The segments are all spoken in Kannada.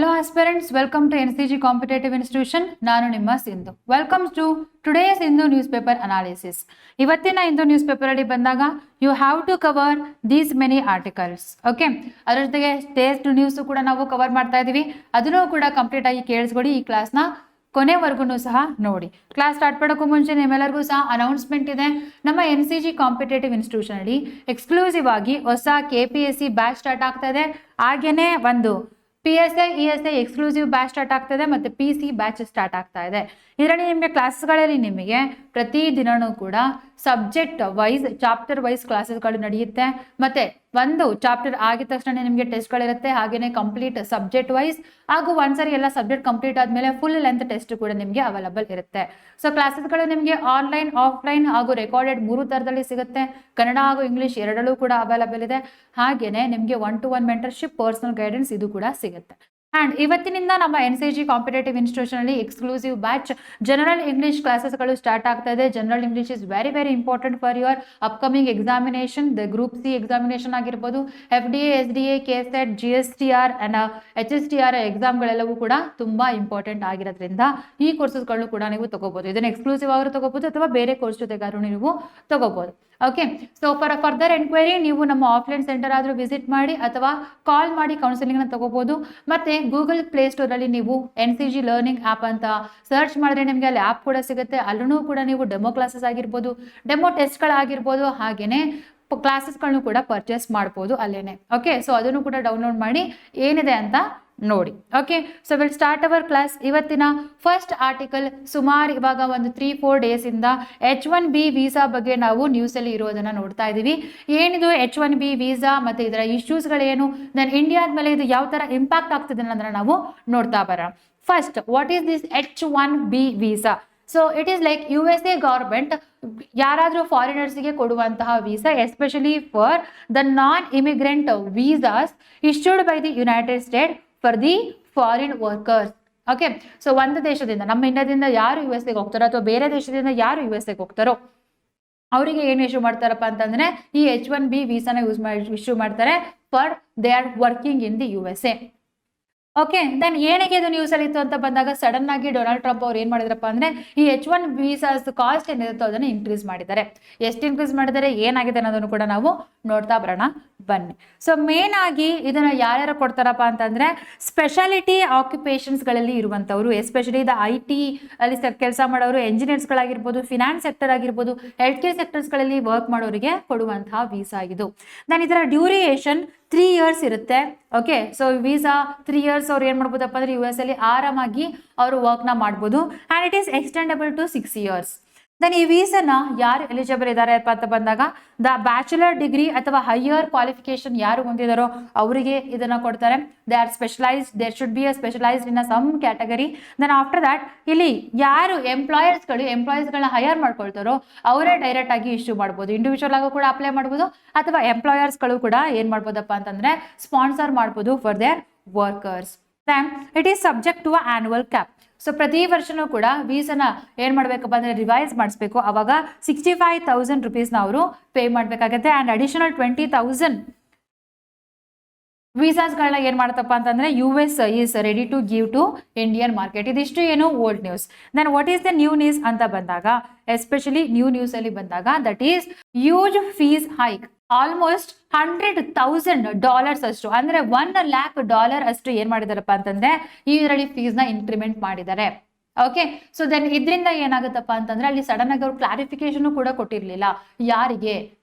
Hello aspirants, welcome to NCG Competitive Institution. ನಾನು ನಿಮ್ಮ Sindhu. Welcome to today's Hindu newspaper analysis. ಇವತ್ತಿನ ಹಿಂದೂ ನ್ಯೂಸ್ ಪೇಪರ್ ಅಲ್ಲಿ ಬಂದಾಗ you have to cover these many articles. Okay, ಅದರ ಜೊತೆಗೆ ಟೆಸ್ಟ್ ನ್ಯೂಸ್ ಕೂಡ ನಾವು ಕವರ್ ಮಾಡ್ತಾ ಇದೀವಿ. ಅದನ್ನು ಕೂಡ ಕಂಪ್ಲೀಟ್ ಆಗಿ ಕೇಳಿಸ್ಕೊಳ್ಳಿ. ಈ ಕ್ಲಾಸ್ನ ಕೊನೆವರೆಗೂ ಸಹ ನೋಡಿ. ಕ್ಲಾಸ್ ಸ್ಟಾರ್ಟ್ ಮಾಡೋಕ್ಕೂ ಮುಂಚೆ ನಿಮ್ಮೆಲ್ಲರಿಗೂ ಸಹ ಅನೌನ್ಸ್ಮೆಂಟ್ ಇದೆ. ನಮ್ಮ NCG ಕಾಂಪಿಟೇಟಿವ್ ಇನ್ಸ್ಟಿಟ್ಯೂಷನ್ ಅಲ್ಲಿ ಎಕ್ಸ್ಕ್ಲೂಸಿವ್ ಆಗಿ ಹೊಸ KPSC ಬ್ಯಾಚ್ ಸ್ಟಾರ್ಟ್ ಆಗ್ತಾ ಇದೆ. ಹಾಗೇನೆ ಒಂದು PSI ESI exclusive batch start ಆಗ್ತದೆ ಮತ್ತೆ PC ಬ್ಯಾಚ್ ಸ್ಟಾರ್ಟ್ ಆಗ್ತಾ ಇದೆ. ಇದರಲ್ಲಿ ನಿಮಗೆ ಕ್ಲಾಸ್ಗಳಲ್ಲಿ ನಿಮಗೆ ಪ್ರತಿ ದಿನನೂ ಕೂಡ ಸಬ್ಜೆಕ್ಟ್ ವೈಸ್ ಚಾಪ್ಟರ್ ವೈಸ್ ಕ್ಲಾಸಸ್ಗಳು ನಡೆಯುತ್ತೆ. ಮತ್ತೆ ಒಂದು ಚಾಪ್ಟರ್ ಆಗಿದ ತಕ್ಷಣ ನಿಮಗೆ ಟೆಸ್ಟ್ಗಳಿರುತ್ತೆ. ಹಾಗೇನೆ ಕಂಪ್ಲೀಟ್ ಸಬ್ಜೆಕ್ಟ್ ವೈಸ್ ಹಾಗೂ ಒಂದ್ಸರಿ ಎಲ್ಲ ಸಬ್ಜೆಕ್ಟ್ ಕಂಪ್ಲೀಟ್ ಆದ್ಮೇಲೆ ಫುಲ್ ಲೆಂತ್ ಟೆಸ್ಟ್ ಕೂಡ ನಿಮಗೆ ಅವೈಲಬಲ್ ಇರುತ್ತೆ. ಸೊ ಕ್ಲಾಸಸ್ಗಳು ನಿಮಗೆ ಆನ್ಲೈನ್ ಆಫ್ಲೈನ್ ಹಾಗೂ ರೆಕಾರ್ಡೆಡ್ 3 ಥರದಲ್ಲಿ ಸಿಗುತ್ತೆ. ಕನ್ನಡ ಹಾಗೂ ಇಂಗ್ಲಿಷ್ ಎರಡಲ್ಲೂ ಕೂಡ ಅವೈಲಬಲ್ ಇದೆ. ಹಾಗೇನೆ ನಿಮಗೆ 1-to-1 ಮೆಂಟರ್ಶಿಪ್ ಪರ್ಸನಲ್ ಗೈಡೆನ್ಸ್ ಇದು ಕೂಡ ಸಿಗುತ್ತೆ. ಅಂಡ್ ಇವತ್ತಿನಿಂದ ನಮ್ಮ NCG ಕಾಂಪಿಟೇಟಿವ್ ಇನ್ಸ್ಟಿಟ್ಯೂಷನ್ ಅಲ್ಲಿ ಎಕ್ಸ್ಕ್ಲೂಸಿವ್ ಬ್ಯಾಚ್ ಜನರಲ್ ಇಂಗ್ಲಿಷ್ ಕ್ಲಾಸಸ್ಗಳು ಸ್ಟಾರ್ಟ್ ಆಗ್ತಾ ಇದೆ. General English is very important for your upcoming examination. The group C examination ಆಗಿರ್ಬೋದು, FDA SDA KSET GSTR and HSTR ಎಕ್ಸಾಮ್ಗಳೆಲ್ಲವೂ ಕೂಡ ತುಂಬಾ ಇಂಪಾರ್ಟೆಂಟ್ ಆಗಿರೋದ್ರಿಂದ ಈ ಕೋರ್ಸಸ್ಗಳನ್ನು ಕೂಡ ನೀವು ತಗೋಬಹುದು. ಇದನ್ನ ಎಕ್ಸ್ಕ್ಲೂಸಿವ್ ಆಗಿ ತಗೋಬಹುದು ಅಥವಾ ಬೇರೆ ಕೋರ್ಸ್ ಜೊತೆಗಾರು ನೀವು ತಗೋಬಹುದು. Okay, so for further enquiry ನೀವು ನಮ್ಮ ಆಫ್ಲೈನ್ ಸೆಂಟರ್ ಆದ್ರೂ ವಿಸಿಟ್ ಮಾಡಿ ಅಥವಾ ಕಾಲ್ ಮಾಡಿ ಕೌನ್ಸಿಲಿಂಗ್ ನ ತಗೋಬಹುದು. ಮತ್ತೆ ಗೂಗಲ್ ಪ್ಲೇ ಸ್ಟೋರ್ ಅಲ್ಲಿ ನೀವು NCG ಲರ್ನಿಂಗ್ ಆಪ್ ಅಂತ ಸರ್ಚ್ ಮಾಡಿದ್ರೆ ನಿಮಗೆ ಅಲ್ಲಿ ಆಪ್ ಕೂಡ ಸಿಗುತ್ತೆ. ಅಲ್ಲೂ ಕೂಡ ನೀವು ಡೆಮೋ ಕ್ಲಾಸಸ್ ಆಗಿರ್ಬೋದು, ಡೆಮೋ ಟೆಸ್ಟ್ಗಳಾಗಿರ್ಬೋದು, ಹಾಗೇನೆ ಕ್ಲಾಸಸ್ಗಳನ್ನು ಕೂಡ ಪರ್ಚೇಸ್ ಮಾಡ್ಬೋದು ಅಲ್ಲೇನೆ. ಓಕೆ, ಸೊ ಅದನ್ನು ಕೂಡ ಡೌನ್ಲೋಡ್ ಮಾಡಿ ಏನಿದೆ ಅಂತ ನೋಡಿ. Okay, so will start our class. ಇವತ್ತಿನ ಫಸ್ಟ್ ಆರ್ಟಿಕಲ್ ಸುಮಾರು ಇವಾಗ ಒಂದು 3-4 ಡೇಸ್ ಇಂದ H1B ವೀಸಾ ಬಗ್ಗೆ ನಾವು ನ್ಯೂಸ್ ಅಲ್ಲಿ ಇರೋದನ್ನ ನೋಡ್ತಾ ಇದೀವಿ. ಏನಿದು H1B ವೀಸಾ ಮತ್ತೆ ಇದರ ಇಶ್ಯೂಸ್ಗಳೇನು, ದೆನ್ ಇಂಡಿಯಾದ ಮೇಲೆ ಇದು ಯಾವ ತರ ಇಂಪ್ಯಾಕ್ಟ್ ಆಗ್ತಿದೆ ಅನ್ನೋದನ್ನ ನಾವು ನೋಡ್ತಾ ಬರೋಣ. First, what is this H1B visa? So it is like USA government ಯಾರಾದ್ರೂ ಫಾರಿನರ್ಸ್ಗೆ ಕೊಡುವಂತಹ visa, especially for the non immigrant visas issued by the United state for the foreign workers. Okay, so ಒಂದು ದೇಶದಿಂದ, ನಮ್ಮ ಇಂಡಿಯಾದಿಂದ ಯಾರು USA ಹೋಗ್ತಾರೋ ಅಥವಾ ಬೇರೆ ದೇಶದಿಂದ ಯಾರು USA ಹೋಗ್ತಾರೋ ಅವರಿಗೆ ಏನು ಇಶ್ಯೂ ಮಾಡ್ತಾರಪ್ಪ ಅಂತಂದ್ರೆ ಈ H1B ವೀಸಾನ ಇಶ್ಯೂ ಮಾಡ್ತಾರೆ for they are working in the USA. Okay, then ಏನಕ್ಕೆ ಇದು ನ್ಯೂಸ್ ಅಲ್ಲಿ ಇತ್ತು ಅಂತ ಬಂದಾಗ ಸಡನ್ ಆಗಿ ಡೊನಾಲ್ಡ್ ಟ್ರಂಪ್ ಅವ್ರು ಏನ್ ಮಾಡಿದ್ರಪ್ಪ ಅಂದ್ರೆ ಈ H1 ವೀಸಾಸ್ ಕಾಸ್ಟ್ ಏನಿರುತ್ತೋ ಅದನ್ನ ಇನ್ಕ್ರೀಸ್ ಮಾಡಿದ್ದಾರೆ. ಎಷ್ಟು ಇನ್ಕ್ರೀಸ್ ಮಾಡಿದ್ದಾರೆ, ಏನಾಗಿದೆ ಅನ್ನೋದನ್ನು ಕೂಡ ನಾವು ನೋಡ್ತಾ ಬರೋಣ ಬನ್ನಿ. ಸೊ ಮೇನ್ ಆಗಿ ಇದನ್ನ ಯಾರ್ಯಾರು ಕೊಡ್ತಾರಪ್ಪ ಅಂತಂದ್ರೆ ಸ್ಪೆಷಾಲಿಟಿ ಆಕ್ಯುಪೇಷನ್ಸ್ ಗಳಲ್ಲಿ ಇರುವಂತವ್ರು, ಎಸ್ಪೆಷಲಿ ದ IT ಅಲ್ಲಿ ಕೆಲಸ ಮಾಡೋರು, ಎಂಜಿನಿಯರ್ಸ್ ಗಳಾಗಿರ್ಬೋದು, ಫಿನಾನ್ಸ್ ಸೆಕ್ಟರ್ ಆಗಿರ್ಬೋದು, ಹೆಲ್ತ್ ಕೇರ್ ಸೆಕ್ಟರ್ಸ್ ಗಳಲ್ಲಿ ವರ್ಕ್ ಮಾಡೋರಿಗೆ ಕೊಡುವಂತಹ ವೀಸಾ ಇದು. ದೆನ್ ಇದರ ಡ್ಯೂರಿಯೇಷನ್ 3 years ಇರುತ್ತೆ. ಓಕೆ, ಸೊ ವೀಸಾ 3 years ಅವ್ರು ಏನ್ ಮಾಡ್ಬೋದಪ್ಪ ಅಂದ್ರೆ US ಅಲ್ಲಿ ಆರಾಮಾಗಿ ಅವರು ವರ್ಕ್ ನ ಮಾಡ್ಬೋದು. And it is extendable to 6 years. Then ಈ ವೀಸಾನ ಯಾರು ಎಲಿಜಿಬಲ್ ಇದ್ದಾರೆ ಅಂತ ಬಂದಾಗ ದ ಬ್ಯಾಚುಲರ್ ಡಿಗ್ರಿ ಅಥವಾ ಹೈಯರ್ ಕ್ವಾಲಿಫಿಕೇಶನ್ ಯಾರು ಹೊಂದಿದಾರೋ ಅವರಿಗೆ ಇದನ್ನ ಕೊಡ್ತಾರೆ. They are specialized, there should be a specialized in a some category. Then after that ಇಲ್ಲಿ ಯಾರು ಎಂಪ್ಲಾಯರ್ಸ್ಗಳನ್ನ ಹೈಯರ್ ಮಾಡ್ಕೊಳ್ತಾರೋ ಅವರೇ ಡೈರೆಕ್ಟ್ ಆಗಿ ಇಶ್ಯೂ ಮಾಡ್ಬೋದು. ಇಂಡಿವಿಜುವಲ್ ಆಗು ಕೂಡ ಅಪ್ಲೈ ಮಾಡ್ಬೋದು ಅಥವಾ ಎಂಪ್ಲಾಯರ್ಸ್ಗಳು ಕೂಡ ಏನ್ ಮಾಡ್ಬೋದಪ್ಪ ಅಂತಂದ್ರೆ ಸ್ಪಾನ್ಸರ್ ಮಾಡ್ಬೋದು for their workers. Then it is subject to annual cap. So ಪ್ರತಿ ವರ್ಷನೂ ಕೂಡ ವೀಸಾನ ಏನ್ ಮಾಡ್ಬೇಕಪ್ಪ ಅಂದ್ರೆ ರಿವೈಸ್ ಮಾಡಿಸ್ಬೇಕು. ಅವಾಗ 65,000 rupees ಅವರು ಪೇ ಮಾಡ್ಬೇಕಾಗತ್ತೆ. ಅಂಡ್ ಅಡಿಷನಲ್ 20,000 ವೀಸಾಸ್ಗಳನ್ನ ಏನ್ ಮಾಡ್ತಪ್ಪ ಅಂತಂದ್ರೆ US is ready to give to Indian market. ಇದಿಷ್ಟು ಏನು old news. Then what is the new news ಅಂತ ಬಂದಾಗ, ಎಸ್ಪೆಷಲಿ ನ್ಯೂ ನ್ಯೂಸ್ ಅಲ್ಲಿ ಬಂದಾಗ that is huge fees hike. Almost $100,000 ಅಷ್ಟು ಅಂದ್ರೆ $1,00,000 ಅಷ್ಟು ಏನ್ ಮಾಡಿದಾರಪ್ಪ ಅಂತಂದ್ರೆ ಇದರಲ್ಲಿ ಫೀಸ್ ನ ಇನ್ಕ್ರಿಮೆಂಟ್ ಮಾಡಿದ್ದಾರೆ. ಓಕೆ, ಸೊ ದೆನ್ ಇದರಿಂದ ಏನಾಗುತ್ತಪ್ಪ ಅಂತಂದ್ರೆ ಅಲ್ಲಿ ಸಡನ್ ಆಗಿ ಅವ್ರು ಕ್ಲಾರಿಫಿಕೇಶನ್ ಕೂಡ ಕೊಟ್ಟಿರ್ಲಿಲ್ಲ.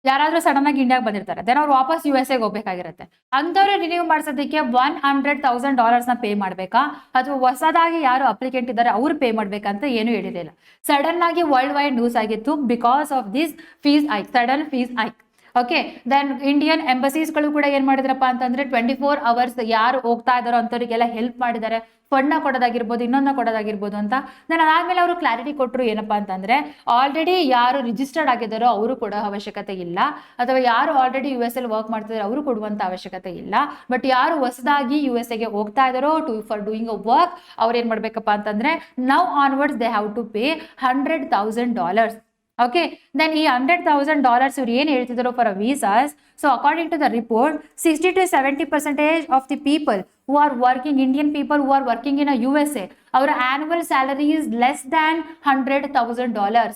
ಯಾರಾದ್ರೂ ಸಡನ್ ಆಗಿ ಇಂಡಿಯಾಗೆ ಬಂದಿರ್ತಾರೆ, ದೆನ್ ಅವ್ರು ವಾಪಸ್ USA ಹೋಗ್ಬೇಕಾಗಿರುತ್ತೆ. ಅಂತವ್ರು ರಿನ್ಯೂ ಮಾಡಿಸೋದಕ್ಕೆ $100,000 ನ ಪೇ ಮಾಡ್ಬೇಕಾ ಅಥವಾ ಹೊಸದಾಗಿ ಯಾರು ಅಪ್ಲಿಕೆಂಟ್ ಇದ್ದಾರೆ ಅವ್ರು ಪೇ ಮಾಡ್ಬೇಕಂತ ಏನು ಹೇಳಿರಲಿಲ್ಲ. ಸಡನ್ ಆಗಿ ವರ್ಲ್ಡ್ ವೈಡ್ ನ್ಯೂಸ್ ಆಗಿತ್ತು because of this fees hike, sudden fees hike. Okay, then Indian ಎಂಬಸೀಸ್ಗಳು ಕೂಡ ಏನ್ ಮಾಡಿದ್ರಪ್ಪ ಅಂತಂದ್ರೆ 24 hours ಯಾರು ಹೋಗ್ತಾ ಇದಾರೋ ಅಂತವರಿಗೆಲ್ಲ ಹೆಲ್ಪ್ ಮಾಡಿದ್ದಾರೆ. ಫಂಡ್ ನ ಕೊಡೋದಾಗಿರ್ಬೋದು, ಇನ್ನೊಂದನ್ನ ಕೊಡೋದಾಗಿರ್ಬೋದು ಅಂತ. ದೆನ್ ಅದಾದ್ಮೇಲೆ ಅವರು ಕ್ಲಾರಿಟಿ ಕೊಟ್ಟರು ಏನಪ್ಪಾ ಅಂತಂದ್ರೆ ಆಲ್ರೆಡಿ ಯಾರು ರಿಜಿಸ್ಟರ್ಡ್ ಆಗಿದ್ದಾರೋ ಅವರು ಕೊಡೋ ಅವಶ್ಯಕತೆ ಇಲ್ಲ, ಅಥವಾ ಯಾರು ಆಲ್ರೆಡಿ US ಅಲ್ಲಿ ವರ್ಕ್ ಮಾಡ್ತಿದಾರೋ ಅವರು ಕೊಡುವಂತ ಅವಶ್ಯಕತೆ ಇಲ್ಲ. ಬಟ್ ಯಾರು ಹೊಸದಾಗಿ USA ಗೆ ಹೋಗ್ತಾ ಇದಾರೋ ಫಾರ್ ಡೂಯಿಂಗ್ ಅ ವರ್ಕ್ ಅವ್ರು ಏನ್ ಮಾಡ್ಬೇಕಪ್ಪ ಅಂತಂದ್ರೆ now onwards they have to pay $100,000. Okay, then ಈ $100,000 ಇವ್ರು ಏನು ಹೇಳ್ತಿದ್ರು for a visas. So according to the report 60 to 70% of the people who are working, Indian people who are working in a USA, ಅವರ annual salary is less than $100,000.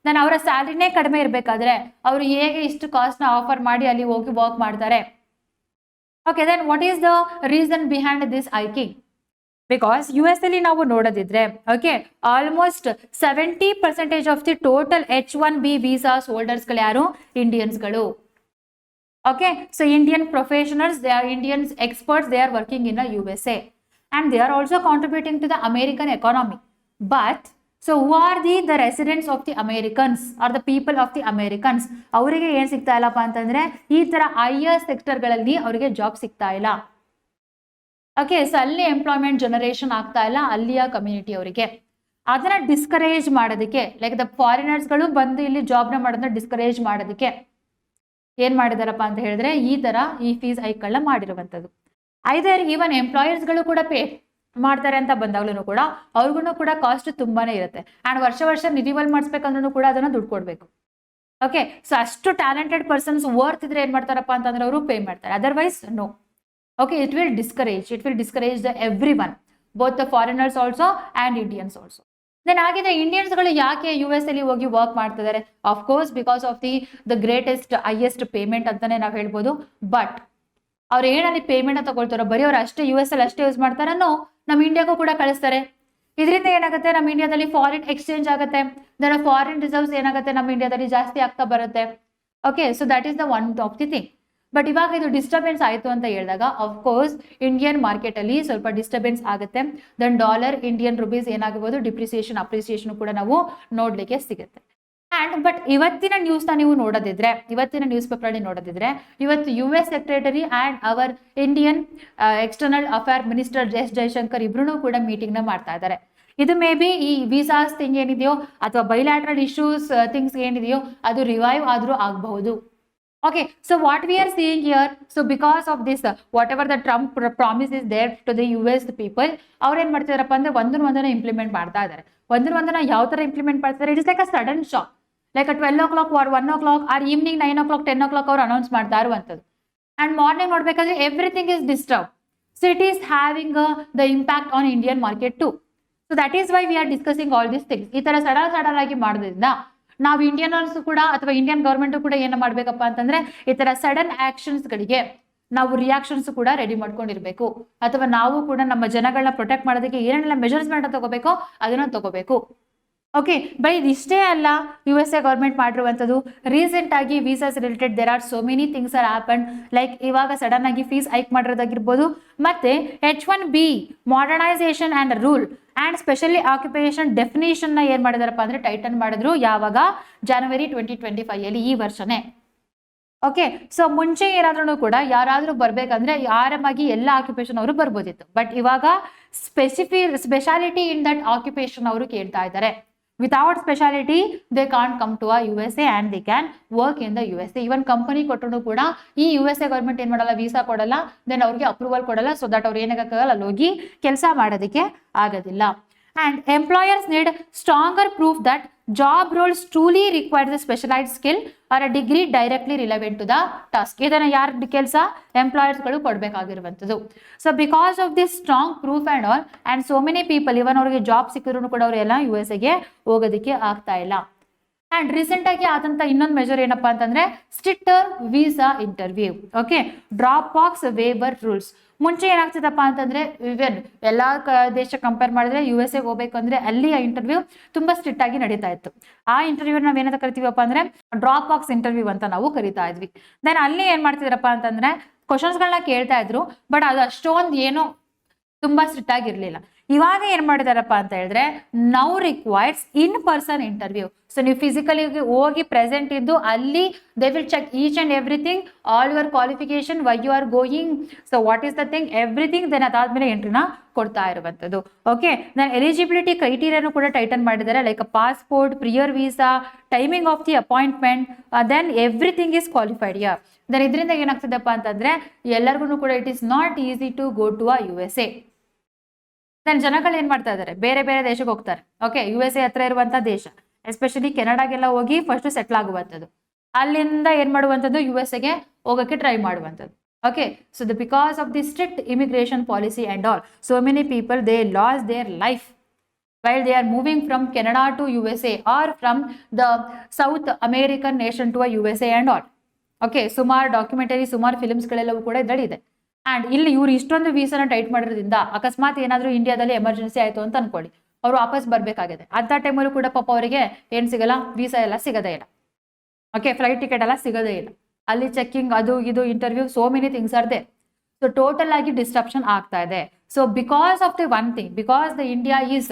Then ಅವರ ಸ್ಯಾಲರಿನೇ ಕಡಿಮೆ ಇರಬೇಕಾದ್ರೆ ಅವರು ಹೇಗೆ ಇಷ್ಟು ಕಾಸ್ಟ್ನ ಆಫರ್ ಮಾಡಿ ಅಲ್ಲಿ ಹೋಗಿ ವರ್ಕ್ ಮಾಡ್ತಾರೆ? Okay, then what is the reason behind this hiking? Because US ಅಲ್ಲಿ ನಾವು ನೋಡೋದಿದ್ರೆ okay, almost 70% of the total H1B visas ಹೋಲ್ಡರ್ಸ್ಗಳು ಯಾರು? ಇಂಡಿಯನ್ಸ್ಗಳು. Okay, so Indian professionals, they are Indians experts, they are working in the USA and they are also contributing to the American economy. But so who are the residents of the Americans or the people of the Americans? ಅವರಿಗೆ ಏನು ಸಿಗ್ತಾ ಇಲ್ಲಪ್ಪ ಅಂತಂದ್ರೆ ಈ ತರ higher ಸೆಕ್ಟರ್ಗಳಲ್ಲಿ ಅವರಿಗೆ ಜಾಬ್ ಸಿಗ್ತಾ ಇಲ್ಲ. ಓಕೆ, ಸೊ ಅಲ್ಲಿ ಎಂಪ್ಲಾಯ್ಮೆಂಟ್ ಜನರೇಷನ್ ಆಗ್ತಾ ಇಲ್ಲ ಅಲ್ಲಿಯ ಕಮ್ಯುನಿಟಿ ಅವರಿಗೆ. ಅದನ್ನ ಡಿಸ್ಕರೇಜ್ ಮಾಡೋದಕ್ಕೆ, ಲೈಕ್ ದ ಫಾರಿನರ್ಸ್ಗಳು ಬಂದು ಇಲ್ಲಿ ಜಾಬ್ನ ಮಾಡೋದನ್ನ ಡಿಸ್ಕರೇಜ್ ಮಾಡೋದಕ್ಕೆ ಏನ್ ಮಾಡಿದಾರಪ್ಪ ಅಂತ ಹೇಳಿದ್ರೆ ಈ ತರ ಈ ಫೀಸ್ ಹೈಕ್ಗಳನ್ನ ಮಾಡಿರುವಂತದ್ದು. ಐದರ್ ಈವನ್ ಎಂಪ್ಲಾಯರ್ಸ್ಗಳು ಕೂಡ ಪೇ ಮಾಡ್ತಾರೆ ಅಂತ ಬಂದಾಗ್ಲೂ ಕೂಡ ಅವ್ರಿಗೂ ಕೂಡ ಕಾಸ್ಟ್ ತುಂಬಾನೇ ಇರುತ್ತೆ. ಅಂಡ್ ವರ್ಷ ರಿನಿವಲ್ ಮಾಡಿಸ್ಬೇಕಂದ್ರೂ ಕೂಡ ಅದನ್ನ ದುಡ್ಡು ಕೊಡ್ಬೇಕು. ಓಕೆ, ಸೊ ಅಷ್ಟು ಟ್ಯಾಲೆಂಟೆಡ್ ಪರ್ಸನ್ಸ್ ವರ್ತ್ ಇದ್ರೆ ಏನ್ ಮಾಡ್ತಾರಪ್ಪ ಅಂತಂದ್ರೆ ಅವರು ಪೇ ಮಾಡ್ತಾರೆ, otherwise no. Okay, it will discourage the every one, both the foreigners also and Indians also. Then ಹಾಗಿದ್ರೆ ಇಂಡಿಯನ್ಸ್ಗಳು ಯಾಕೆ US ಅಲ್ಲಿ ಹೋಗಿ ವರ್ಕ್ ಮಾಡ್ತಿದ್ದಾರೆ? Of course because of the greatest highest payment ಅಂತಾನೆ ನಾವು ಹೇಳ್ಬೋದು. ಬಟ್ ಅವ್ರು ಏನಲ್ಲಿ ಪೇಮೆಂಟ್ ತಗೊಳ್ತಾರೋ ಬರೀ ಅವ್ರು ಅಷ್ಟೇ US ಅಲ್ಲಿ ಅಷ್ಟೇ ಯೂಸ್ ಮಾಡ್ತಾರನ್ನೋ ನಮ್ಮ ಇಂಡಿಯಾಗೂ ಕೂಡ ಕಳಿಸ್ತಾರೆ. ಇದರಿಂದ ಏನಾಗುತ್ತೆ, ನಮ್ಮ ಇಂಡಿಯಾದಲ್ಲಿ ಫಾರಿನ್ ಎಕ್ಸ್ಚೇಂಜ್ ಆಗುತ್ತೆ, ದೆನ್ ಫಾರಿನ್ ರಿಸರ್ವ್ಸ್ ಏನಾಗುತ್ತೆ ನಮ್ಮ ಇಂಡಿಯಾದಲ್ಲಿ ಜಾಸ್ತಿ ಆಗ್ತಾ ಬರುತ್ತೆ. Okay, so that is the one of the thing. But ಇವಾಗ ಇದು ಡಿಸ್ಟರ್ಬೆನ್ಸ್ ಆಯಿತು ಅಂತ ಹೇಳಿದಾಗ ಅಫ್ಕೋರ್ಸ್ ಇಂಡಿಯನ್ ಮಾರ್ಕೆಟ್ ಅಲ್ಲಿ ಸ್ವಲ್ಪ ಡಿಸ್ಟರ್ಬೆನ್ಸ್ ಆಗುತ್ತೆ. ದೆನ್ ಡಾಲರ್ ಇಂಡಿಯನ್ ರುಪೀಸ್ ಏನಾಗಬಹುದು, ಡಿಪ್ರಿಸಿಯೇಷನ್ ಅಪ್ರಿಸಿಯೇಷನ್ ಕೂಡ ನಾವು ನೋಡ್ಲಿಕ್ಕೆ ಸಿಗುತ್ತೆ. ಅಂಡ್ ಬಟ್ ಇವತ್ತಿನ ನ್ಯೂಸ್ನ ನೀವು ನೋಡೋದಿದ್ರೆ, ಇವತ್ತಿನ ನ್ಯೂಸ್ ಪೇಪರ್ ಅಲ್ಲಿ ನೋಡೋದಿದ್ರೆ ಇವತ್ತು US secretary and our Indian external affair minister S Jaishankar ಇಬ್ರು ಕೂಡ ಮೀಟಿಂಗ್ ನ ಮಾಡ್ತಾ ಇದ್ದಾರೆ. ಇದು ಮೇ ಬಿ ಈ ವೀಸಾಸ್ ಥಿಂಗ್ ಏನಿದೆಯೋ ಅಥವಾ ಬೈಲ್ಯಾಟ್ರಲ್ ಇಶ್ಯೂಸ್ ಥಿಂಗ್ಸ್ ಏನಿದೆಯೋ ಅದು ರಿವೈವ್ ಆದ್ರೂ ಆಗಬಹುದು. Okay, so what we are seeing here, so because of this, whatever the Trump promise is there to the US people, ಅವ್ರು ಏನ್ ಮಾಡ್ತಿದಾರಪ್ಪ ಅಂದ್ರೆ ಒಂದನ್ನ ಇಂಪ್ಲಿಮೆಂಟ್ ಮಾಡ್ತಾ ಇದ್ದಾರೆ. ಒಂದನ್ನ ಯಾವ ತರ ಇಂಪ್ಲಿಮೆಂಟ್ ಮಾಡ್ತಾರೆ? It is like a sudden shock, like 12 o'clock or 1 o'clock or evening 9 o'clock 10 o'clock ಅವ್ರು ಅನೌನ್ಸ್ ಮಾಡ್ತಾ ಇರುವಂತದ್ದು. ಅಂಡ್ ಮಾರ್ನಿಂಗ್ ನೋಡ್ಬೇಕಾದ್ರೆ everything is disturb, so it is having the impact on Indian market too. So that is why we are discussing all this things. ಈ ತರ ಸಡನ್ ಆಗಿ ಮಾಡೋದ್ರಿಂದ ನಾವು ಇಂಡಿಯನ್ಸ್ ಕೂಡ ಅಥವಾ ಇಂಡಿಯನ್ ಗವರ್ಮೆಂಟ್ ಕೂಡ ಏನು ಮಾಡ್ಬೇಕಪ್ಪ ಅಂತಂದ್ರೆ ಈ ತರ ಸಡನ್ ಆಕ್ಷನ್ಸ್ ಗಳಿಗೆ ನಾವು ರಿಯಾಕ್ಷನ್ಸ್ ಕೂಡ ರೆಡಿ ಮಾಡ್ಕೊಂಡಿರ್ಬೇಕು, ಅಥವಾ ನಾವು ಕೂಡ ನಮ್ಮ ಜನಗಳನ್ನ ಪ್ರೊಟೆಕ್ಟ್ ಮಾಡೋದಕ್ಕೆ ಏನೆಲ್ಲ ಮೆಜರ್ಸ್ಮೆಂಟ್ ತಗೋಬೇಕೋ ಅದನ್ನ ತಗೋಬೇಕು. ಓಕೆ, ಬರೀ ಇದಿಷ್ಟೇ ಅಲ್ಲ USA ಗವರ್ಮೆಂಟ್ ಮಾಡಿರುವಂಥದ್ದು. ರೀಸೆಂಟ್ ಆಗಿ visas related there are so many things are happen, like ಇವಾಗ ಸಡನ್ ಆಗಿ ಫೀಸ್ ಹೈಕ್ ಮಾಡಿರೋದಾಗಿರ್ಬೋದು, ಮತ್ತೆ H1B modernization and rule and specially occupation definition ನ ಏನ್ ಮಾಡಿದಾರಪ್ಪ ಅಂದ್ರೆ ಟೈಟನ್ ಮಾಡಿದ್ರು. ಯಾವಾಗ? January 2025 ಅಲ್ಲಿ, ಈ ವರ್ಷನೇ. ಓಕೆ, ಸೊ ಮುಂಚೆ ಏನಾದ್ರೂ ಕೂಡ ಯಾರಾದ್ರೂ ಬರ್ಬೇಕಂದ್ರೆ ಆರಾಮಾಗಿ ಎಲ್ಲ ಆಕ್ಯುಪೇಷನ್ ಅವರು ಬರ್ಬೋದಿತ್ತು. ಬಟ್ ಇವಾಗ ಸ್ಪೆಷಾಲಿಟಿ ಇನ್ ದಟ್ ಆಕ್ಯುಪೇಷನ್ ಅವರು ಕೇಳ್ತಾ ಇದ್ದಾರೆ. Without speciality they can't come to USA and they can work in the USA. Even company ಕೊಟ್ಟರು ಕೂಡ ಈ USA ಗವರ್ಮೆಂಟ್ ಏನ್ ಮಾಡಲ್ಲ, ವೀಸಾ ಕೊಡಲ್ಲ, ದೆನ್ ಅವ್ರಿಗೆ ಅಪ್ರೂವಲ್ ಕೊಡಲ್ಲ. ಸೊ ದಟ್ ಅವ್ರು ಏನಾಗಲ್ಲ, ಅಲ್ಲಿ ಹೋಗಿ ಕೆಲಸ ಮಾಡೋದಕ್ಕೆ ಆಗೋದಿಲ್ಲ. And employers need stronger proof that job roles truly require the specialized skill or a degree directly relevant to the task. ಇದನ್ನ ಯಾರ ಕೆಲಸ? ಎಂಪ್ಲಾಯರ್ಸ್ಗಳು ಕೊಡಬೇಕಾಗಿರುವಂಥದ್ದು. So because of this strong proof and all and so many people, even ಅವ್ರಿಗೆ ಜಾಬ್ ಸಿಕ್ಕಿದ್ರು ಕೂಡ ಅವರೆಲ್ಲ USA ಹೋಗೋದಕ್ಕೆ ಆಗ್ತಾ ಇಲ್ಲ. ಅಂಡ್ ರೀಸೆಂಟ್ ಆಗಿ ಆದಂತ ಇನ್ನೊಂದು ಮೆಜರ್ ಏನಪ್ಪಾ ಅಂತಂದ್ರೆ stricter visa interview. Okay, drop box waiver rules. ಮುಂಚೆ ಏನಾಗ್ತಿದಪ್ಪ ಅಂತಂದ್ರೆ ಇವನ್ ಎಲ್ಲಾ ದೇಶ ಕಂಪೇರ್ ಮಾಡಿದ್ರೆ USA ಹೋಗ್ಬೇಕು ಅಂದ್ರೆ ಅಲ್ಲಿ ಆ ಇಂಟರ್ವ್ಯೂ ತುಂಬಾ ಸ್ಟ್ರಿಕ್ಟ್ ಆಗಿ ನಡೀತಾ ಇತ್ತು. ಆ ಇಂಟರ್ವ್ಯೂ ನಾವ್ ಏನಂತ ಕರಿತೀವಪ್ಪ ಅಂದ್ರೆ ಡ್ರಾಪ್ ಬಾಕ್ಸ್ ಇಂಟರ್ವ್ಯೂ ಅಂತ ನಾವು ಕರಿತಾ ಇದ್ವಿ. ದೆನ್ ಅಲ್ಲಿ ಏನ್ ಮಾಡ್ತಿದ್ರಪ್ಪ ಅಂತಂದ್ರೆ ಕ್ವಶನ್ಸ್ಗಳನ್ನ ಕೇಳ್ತಾ ಇದ್ರು, ಬಟ್ ಅದು ಅಷ್ಟೊಂದು ಏನೋ ತುಂಬಾ ಸ್ಟ್ರಿಕ್ಟ್ ಆಗಿರ್ಲಿಲ್ಲ. ಇವಾಗ ಏನ್ ಮಾಡಿದಾರಪ್ಪ ಅಂತ ಹೇಳಿದ್ರೆ now requires in person interview. So ನೀವು ಫಿಸಿಕಲಿ ಹೋಗಿ ಪ್ರೆಸೆಂಟ್ ಇದ್ದು ಅಲ್ಲಿ they will check each and everything, all your qualification, why you are going, so what is the thing, everything. Then ಅದಾದ್ಮೇಲೆ ಎಂಟ್ರಿನ ಕೊಡ್ತಾ ಇರುವಂಥದ್ದು. ಓಕೆ, ದೆನ್ ಎಲಿಜಿಬಿಲಿಟಿ ಕ್ರೈಟೀರಿಯಾನು ಕೂಡ ಟೈಟನ್ ಮಾಡಿದ್ದಾರೆ, like passport, prior visa, timing of the appointment, then everything is qualified yeah. Then ಇದರಿಂದ ಏನಾಗ್ತದಪ್ಪ ಅಂತಂದ್ರೆ ಎಲ್ಲರಿಗೂ ಕೂಡ it is not easy to go to USA. Then ಜನಗಳು ಏನ್ ಮಾಡ್ತಾ ಇದ್ದಾರೆ, ಬೇರೆ ಬೇರೆ ದೇಶಕ್ಕೆ ಹೋಗ್ತಾರೆ. ಓಕೆ, USA ಹತ್ರ ಇರುವಂತ ದೇಶ, ಎಸ್ಪೆಷಲಿ ಕೆನಡಾಗೆಲ್ಲ ಹೋಗಿ ಫಸ್ಟ್ ಸೆಟ್ಲ್ ಆಗುವಂಥದ್ದು, ಅಲ್ಲಿಂದ ಏನ್ ಮಾಡುವಂಥದ್ದು USA ಹೋಗಕ್ಕೆ ಟ್ರೈ ಮಾಡುವಂಥದ್ದು. Okay, so because of the strict immigration policy and all, so many people they lost their life while they are moving from Canada to USA or from the South American nation to a USA and all. Okay, ಸುಮಾರು ಡಾಕ್ಯುಮೆಂಟರಿ ಸುಮಾರು ಫಿಲ್ಮ್ಸ್ಗಳೆಲ್ಲವೂ ಕೂಡ ಇದರಲ್ಲಿದೆ. ಆ್ಯಂಡ್ ಇಲ್ಲಿ ಇವರು ಇಷ್ಟೊಂದು ವೀಸಾನ ಟೈಟ್ ಮಾಡಿರೋದ್ರಿಂದ ಅಕಸ್ಮಾತ್ ಏನಾದರೂ ಇಂಡಿಯಾದಲ್ಲಿ ಎಮರ್ಜೆನ್ಸಿ ಆಯಿತು ಅಂತ ಅನ್ಕೊಳ್ಳಿ, ಅವರು ವಾಪಸ್ ಬರಬೇಕಾಗಿದೆ. ಅಂಥ ಟೈಮಲ್ಲೂ ಕೂಡ ಪಾಪ ಅವರಿಗೆ ಏನು ಸಿಗಲ್ಲ, ವೀಸಾ ಎಲ್ಲ ಸಿಗೋದೇ ಇಲ್ಲ. ಓಕೆ, ಫ್ಲೈಟ್ ಟಿಕೆಟ್ ಎಲ್ಲ ಸಿಗೋದೇ ಇಲ್ಲ. ಅಲ್ಲಿ ಚೆಕ್ಕಿಂಗ್, ಅದು ಇದು, interview, so many things are there. So total ಆಗಿ ಡಿಸ್ಟ್ರಪ್ಷನ್ ಆಗ್ತಾ ಇದೆ. So because of the one thing, because the India is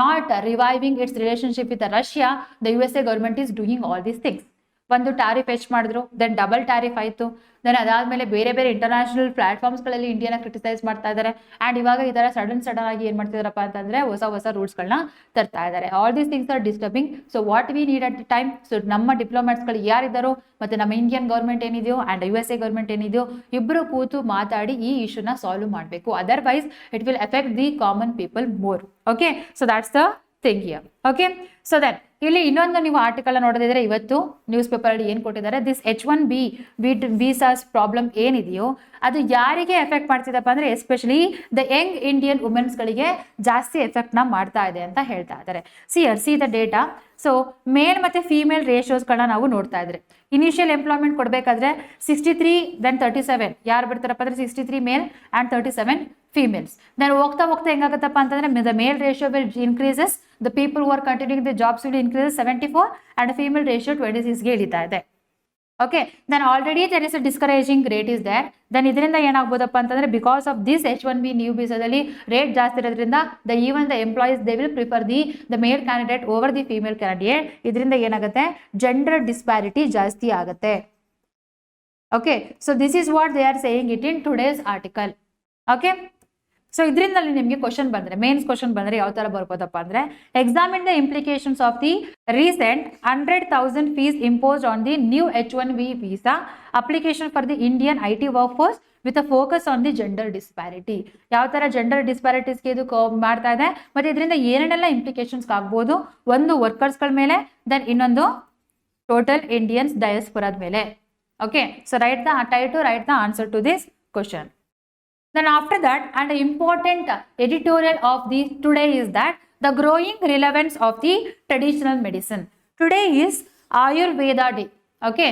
not reviving its relationship with Russia, the USA government is doing all these things. ಒಂದು ಟ್ಯಾರಿಫ್ ಹೆಚ್ಚು ಮಾಡಿದ್ರು, ದೆನ್ ಡಬಲ್ ಟ್ಯಾರಿಫ್ ಆಯಿತು, ದೆನ್ ಅದಾದಮೇಲೆ ಬೇರೆ ಬೇರೆ ಇಂಟರ್ನ್ಯಾಷನಲ್ ಪ್ಲಾಟ್ಫಾರ್ಮ್ಸ್ಗಳಲ್ಲಿ ಇಂಡಿಯಾನ ಕ್ರಿಟಿಸೈಸ್ ಮಾಡ್ತಾ ಇದ್ದಾರೆ. ಆ್ಯಂಡ್ ಇವಾಗ ಈ ಥರ ಸಡನ್ ಆಗಿ ಏನು ಮಾಡ್ತಿದಾರಪ್ಪ ಅಂತಂದರೆ ಹೊಸ ರೂಲ್ಸ್ಗಳನ್ನ ತರ್ತಾ ಇದ್ದಾರೆ. All these things are disturbing. So what we need at the time, so ನಮ್ಮ ಡಿಪ್ಲೊಮ್ಯಾಟ್ಸ್ಗಳು ಯಾರಿದ್ದಾರೋ ಮತ್ತು ನಮ್ಮ ಇಂಡಿಯನ್ ಗೌರ್ಮೆಂಟ್ ಏನಿದೆಯೋ ಆ್ಯಂಡ್ USA ಗೌರ್ಮೆಂಟ್ ಏನಿದೆಯೋ ಇಬ್ಬರು ಕೂತು ಮಾತಾಡಿ ಈ ಇಶ್ಯೂನ ಸಾಲ್ವ್ ಮಾಡಬೇಕು. Otherwise it will effect the common people more. Okay, so that's the thing here. Okay, so then ಇಲ್ಲಿ ಇನ್ನೊಂದು ನೀವು ಆರ್ಟಿಕಲ್ ನೋಡೋದಿದ್ರೆ ಇವತ್ತು ನ್ಯೂಸ್ ಪೇಪರಲ್ಲಿ ಏನು ಕೊಟ್ಟಿದ್ದಾರೆ, ದಿಸ್ H1B ವೀಸಾಸ್ ಪ್ರಾಬ್ಲಮ್ ಏನಿದೆಯೋ ಅದು ಯಾರಿಗೆ ಎಫೆಕ್ಟ್ ಮಾಡ್ತಿದಪ್ಪ ಅಂದರೆ ಎಸ್ಪೆಷಲಿ ದ ಯಂಗ್ ಇಂಡಿಯನ್ ವುಮೆನ್ಸ್ಗಳಿಗೆ ಜಾಸ್ತಿ ಎಫೆಕ್ಟ್ನ ಮಾಡ್ತಾ ಇದೆ ಅಂತ ಹೇಳ್ತಾ ಇದ್ದಾರೆ. C the data. ಸೊ ಮೇಲ್ ಮತ್ತು ಫೀಮೇಲ್ ರೇಷಿಯೋಸ್ಗಳನ್ನ ನಾವು ನೋಡ್ತಾ ಇದ್ರೆ, ಇನಿಷಿಯಲ್ ಎಂಪ್ಲಾಯ್ಮೆಂಟ್ ಕೊಡಬೇಕಾದ್ರೆ 63 ದೆನ್ 37 ಯಾರು ಬರ್ತಾರಪ್ಪ ಅಂದರೆ 63 ಮೇಲ್ ಆ್ಯಂಡ್ 37 ಫೀಮೇಲ್ಸ್. ನಾನು ಹೋಗ್ತಾ ಹೆಂಗಾಗುತ್ತಪ್ಪ ಅಂತಂದರೆ the male ratio will increases, the people who are continuing the jobs will increases 74 and female ratio 26ಗೆ ಇಳಿತಾ ಇದೆ. Okay, then already there is a discouraging rate is there. Then ಇದರಿಂದ ಏನಾಗ್ಬೋದಪ್ಪ ಅಂತಂದರೆ because of this H1B new ವೀಸಾದಲ್ಲಿ ರೇಟ್ ಜಾಸ್ತಿ ಇರೋದ್ರಿಂದ the employees they will prefer the male candidate over the female candidate. ಇದರಿಂದ ಏನಾಗುತ್ತೆ, ಜೆಂಡರ್ ಡಿಸ್ಪ್ಯಾರಿಟಿ ಜಾಸ್ತಿ ಆಗುತ್ತೆ. Okay, so this is what they are saying it in today's article. Okay, so ಇದರಿಂದಲ್ಲಿ ನಿಮಗೆ ಕ್ವಶನ್ ಬಂದರೆ, ಮೇನ್ಸ್ ಕ್ವಶನ್ ಬಂದರೆ ಯಾವ ಥರ ಬರ್ಬೋದಪ್ಪ ಅಂದರೆ, examine the implications of the recent 100,000 fees imposed on the new H1B visa application for the Indian IT work force with a focus on the gender disparity. ಯಾವ ಥರ ಜೆಂಡರ್ ಡಿಸ್ಪ್ಯಾರಿಟೀಸ್ಗೆ ಇದು ಮಾಡ್ತಾ ಇದೆ ಮತ್ತು ಇದರಿಂದ ಏನೇನೆಲ್ಲ ಇಂಪ್ಲಿಕೇಶನ್ಸ್ ಆಗ್ಬೋದು, ಒಂದು ವರ್ಕರ್ಸ್ಗಳ ಮೇಲೆ, ದೆನ್ ಇನ್ನೊಂದು ಟೋಟಲ್ ಇಂಡಿಯನ್ಸ್ ಡಯಾಸ್ಪೊರಾದ ಮೇಲೆ. Okay, so write the answer to this question. Then after that, and the important editorial of the today is that the growing relevance of the traditional medicine. Today is Ayurveda Day. Okay,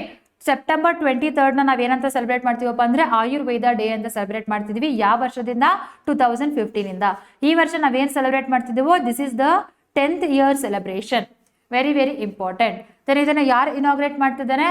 September 23rd ನಾವೇನಂತ ಸೆಲೆಬ್ರೇಟ್ ಮಾಡ್ತೀವಪ್ಪ ಅಂದರೆ ಆಯುರ್ವೇದ ಡೇ ಅಂತ ಸೆಲೆಬ್ರೇಟ್ ಮಾಡ್ತಿದ್ವಿ. ಯಾವ ವರ್ಷದಿಂದ 2015 ಇಂದ. ಈ ವರ್ಷ ನಾವೇನು ಸೆಲೆಬ್ರೇಟ್ ಮಾಡ್ತಿದ್ದೀವೋ this is the 10th year celebration. Very important. Then ಇದನ್ನು ಯಾರು ಇನಾಗ್ರೇಟ್ ಮಾಡ್ತಿದ್ದಾರೆ,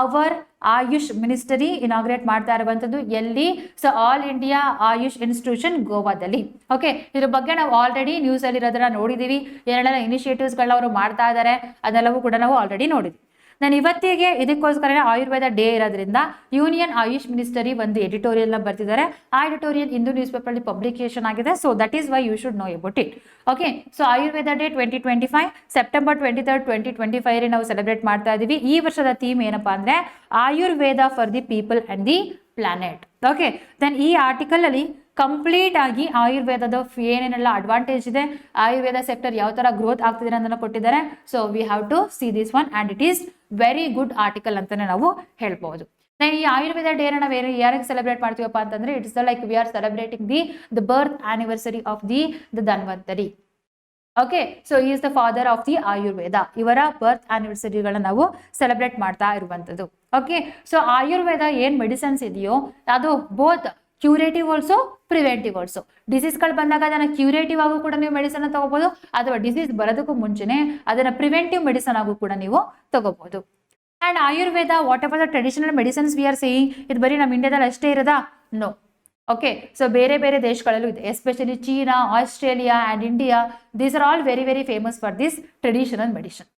ಅವರ್ ಆಯುಷ್ ಮಿನಿಸ್ಟರಿ ಇನಾಗ್ರೇಟ್ ಮಾಡ್ತಾ ಇರುವಂಥದ್ದು. ಎಲ್ಲಿ, so all India AYUSH institution ಗೋವಾದಲ್ಲಿ. ಓಕೆ, ಇದ್ರ ಬಗ್ಗೆ ನಾವು ಆಲ್ರೆಡಿ ನ್ಯೂಸಲ್ಲಿ ಇರೋದನ್ನ ನೋಡಿದ್ದೀವಿ. ಏನೆಲ್ಲ ಇನಿಷಿಯೇಟಿವ್ಸ್ಗಳನ್ನ ಅವರು ಮಾಡ್ತಾ ಇದ್ದಾರೆ ಅದೆಲ್ಲವೂ ಕೂಡ ನಾವು ಆಲ್ರೆಡಿ ನೋಡಿದ್ವಿ. ನಾನು ಇವತ್ತಿಗೆ ಇದಕ್ಕೋಸ್ಕರ ಆಯುರ್ವೇದ ಡೇ ಇರೋದ್ರಿಂದ ಯೂನಿಯನ್ ಆಯುಷ್ ಮಿನಿಸ್ಟರಿ ಒಂದು ಎಡಿಟೋರಿಯಲ್ನ ಬರ್ತಿದ್ದಾರೆ. ಆ ಎಡಿಟೋರಿಯಲ್ ಇಂದು ನ್ಯೂಸ್ ಪೇಪರಲ್ಲಿ ಪಬ್ಲಿಕೇಶನ್ ಆಗಿದೆ. So that is why you should know about it. Okay, so Ayurveda day 2025 September 23rd 2025 ನಾವು ಸೆಲೆಬ್ರೇಟ್ ಮಾಡ್ತಾ ಇದ್ದೀವಿ. ಈ ವರ್ಷದ ಥೀಮ್ ಏನಪ್ಪ ಅಂದರೆ Ayurveda for the people and the planet. Okay, then ಈ ಆರ್ಟಿಕಲ್ ಅಲ್ಲಿ ಕಂಪ್ಲೀಟ್ ಆಗಿ ಆಯುರ್ವೇದದ ಏನೇನೆಲ್ಲ ಅಡ್ವಾಂಟೇಜ್ ಇದೆ, ಆಯುರ್ವೇದ ಸೆಕ್ಟರ್ ಯಾವ ಥರ ಗ್ರೋತ್ ಆಗ್ತಿದೆ ಅನ್ನೋದನ್ನ ಕೊಟ್ಟಿದ್ದಾರೆ. So we have to see this one and it is very good article ಅಂತಲೇ ನಾವು ಹೇಳ್ಬೋದು. ಈ ಆಯುರ್ವೇದ ಡೇನ ನಾವು ಯಾರಿಗೆ ಸೆಲೆಬ್ರೇಟ್ ಮಾಡ್ತೀವಪ್ಪ ಅಂತಂದರೆ it's the like we are celebrating the birth anniversary of the Dhanvantari. Okay, so is the father of the Ayurveda. ಇವರ ಬರ್ತ್ ಆನಿವರ್ಸರಿಗಳನ್ನ ನಾವು ಸೆಲೆಬ್ರೇಟ್ ಮಾಡ್ತಾ ಇರುವಂಥದ್ದು. ಓಕೆ, ಸೊ ಆಯುರ್ವೇದ ಏನು ಮೆಡಿಸಿನ್ಸ್ ಇದೆಯೋ ಅದು both curative also preventive also. ಡಿಸೀಸ್ಗಳು ಬಂದಾಗ ಅದನ್ನು ಕ್ಯೂರೇಟಿವ್ ಆಗು ಕೂಡ ನೀವು ಮೆಡಿಸನ್ ತಗೋಬಹುದು, ಅಥವಾ ಡಿಸೀಸ್ ಬರೋದಕ್ಕೂ ಮುಂಚೆನೆ ಅದನ್ನು ಪ್ರಿವೆಂಟಿವ್ ಮೆಡಿಸನ್ ಆಗು ಕೂಡ ನೀವು ತಗೋಬಹುದು. And Ayurveda what ever the traditional medicines we are saying, ಇದು ಬರೀ ನಮ್ಮ ಇಂಡಿಯಾದಲ್ಲಿ ಅಷ್ಟೇ ಇರೋದಾ? ನೋ. ಓಕೆ, ಸೊ ಬೇರೆ ದೇಶಗಳಲ್ಲೂ ಇದೆ, especially China, Australia and India. These are all very famous for this traditional medicine.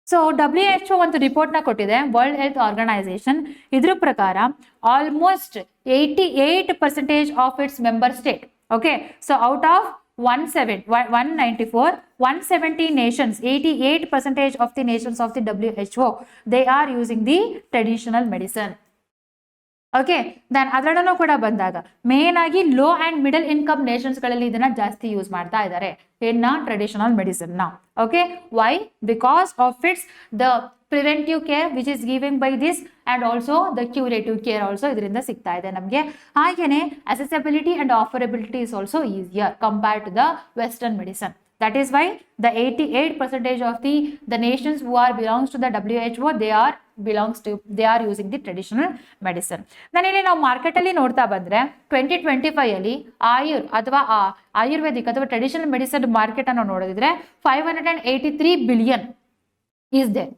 So WHO ಒಂದು ರಿಪೋರ್ಟ್ನ ಕೊಟ್ಟಿದೆ, ವರ್ಲ್ಡ್ ಹೆಲ್ತ್ ಆರ್ಗನೈಸೇಷನ್. ಇದ್ರ ಪ್ರಕಾರ almost 88% of it's member state. Okay, so out of 194, 170 nations, 88% of the nations of the WHO, they are using the traditional medicine. Okay. Then ಅದರಲ್ಲೂ ಕೂಡ ಬಂದಾಗ ಮೇನ್ ಆಗಿ ಲೋ ಅಂಡ್ ಮಿಡಲ್ ಇನ್ಕಮ್ ನೇಷನ್ಸ್ಗಳಲ್ಲಿ ಇದನ್ನ ಜಾಸ್ತಿ ಯೂಸ್ ಮಾಡ್ತಾ ಇದ್ದಾರೆ ಇನ್ನ traditional medicine. Okay, why? Because of it's the preventive care which is giving by this and also the curative care also ಇದರಿಂದ ಸಿಗ್ತಾ ಇದೆ ನಮಗೆ. ಹಾಗೇನೆ accessibility and affordability is also easier compared to the western medicine. That is why the 88% of the nations who are belongs to the WHO they are using the traditional medicine. ನಾನು ಇಲ್ಲಿ ನಾವು ಮಾರ್ಕೆಟ್ ಅಲ್ಲಿ ನೋಡ್ತಾ ಬಂದ್ರೆ 2025 ಅಲ್ಲಿ ಅಥವಾ ಆಯುರ್ವೇದಿಕ್ ಅಥವಾ ಟ್ರೆಡಿಷನಲ್ ಮೆಡಿಸಿನ್ ಮಾರ್ಕೆಟ್ ಅನ್ನು ನೋಡಿದ್ರೆ 583 billion is there,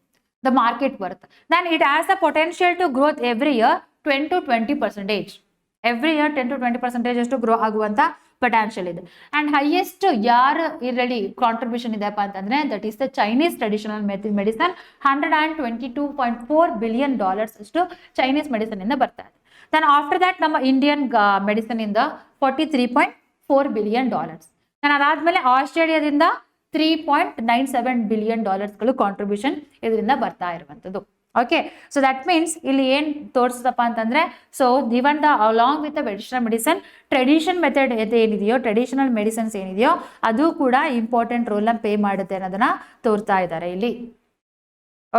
the market worth. Then it has the potential to growth every year 10 to 20%. Every year 10 to 20% ಅಷ್ಟು ಗ್ರೋ ಆಗುವಂತ ಪೊಟೆನ್ಷಿಯಲ್ ಇದೆ. ಅಂಡ್ ಹೈಯೆಸ್ಟ್ ಯಾರು ಇದರಲ್ಲಿ ಕಾಂಟ್ರಿಬ್ಯೂಷನ್ ಇದೆಪ್ಪ ಅಂತಂದ್ರೆ that is the Chinese traditional medicine. $122.4 billion ಅಷ್ಟು ಚೈನೀಸ್ ಮೆಡಿಸನ್ ಇಂದ ಬರ್ತಾ ಇದೆ. ದೆನ್ ಆಫ್ಟರ್ ದಟ್ ನಮ್ಮ ಇಂಡಿಯನ್ ಮೆಡಿಸನ್ ಇಂದ $43.4 billion. ದೆನ್ ಅದಾದ್ಮೇಲೆ ಆಸ್ಟ್ರೇಲಿಯಾದಿಂದ $3.97 billion ಕಾಂಟ್ರಿಬ್ಯೂಷನ್ ಇದರಿಂದ ಬರ್ತಾ ಇರುವಂತದ್ದು. ಓಕೆ, ಸೊ ದಟ್ ಮೀನ್ಸ್ ಇಲ್ಲಿ ಏನ್ ತೋರಿಸ್ತಪ್ಪ ಅಂತಂದ್ರೆ so even the along with the traditional medicine tradition method ಏನಿದೆಯೋ ಟ್ರೆಡಿಷನಲ್ ಮೆಡಿಸಿನ್ಸ್ ಏನಿದೆಯೋ ಅದು ಕೂಡ ಇಂಪಾರ್ಟೆಂಟ್ ರೋಲ್ ಪ್ಲೇ ಮಾಡುತ್ತೆ ಅನ್ನೋದನ್ನ ತೋರ್ತಾ ಇದ್ದಾರೆ ಇಲ್ಲಿ.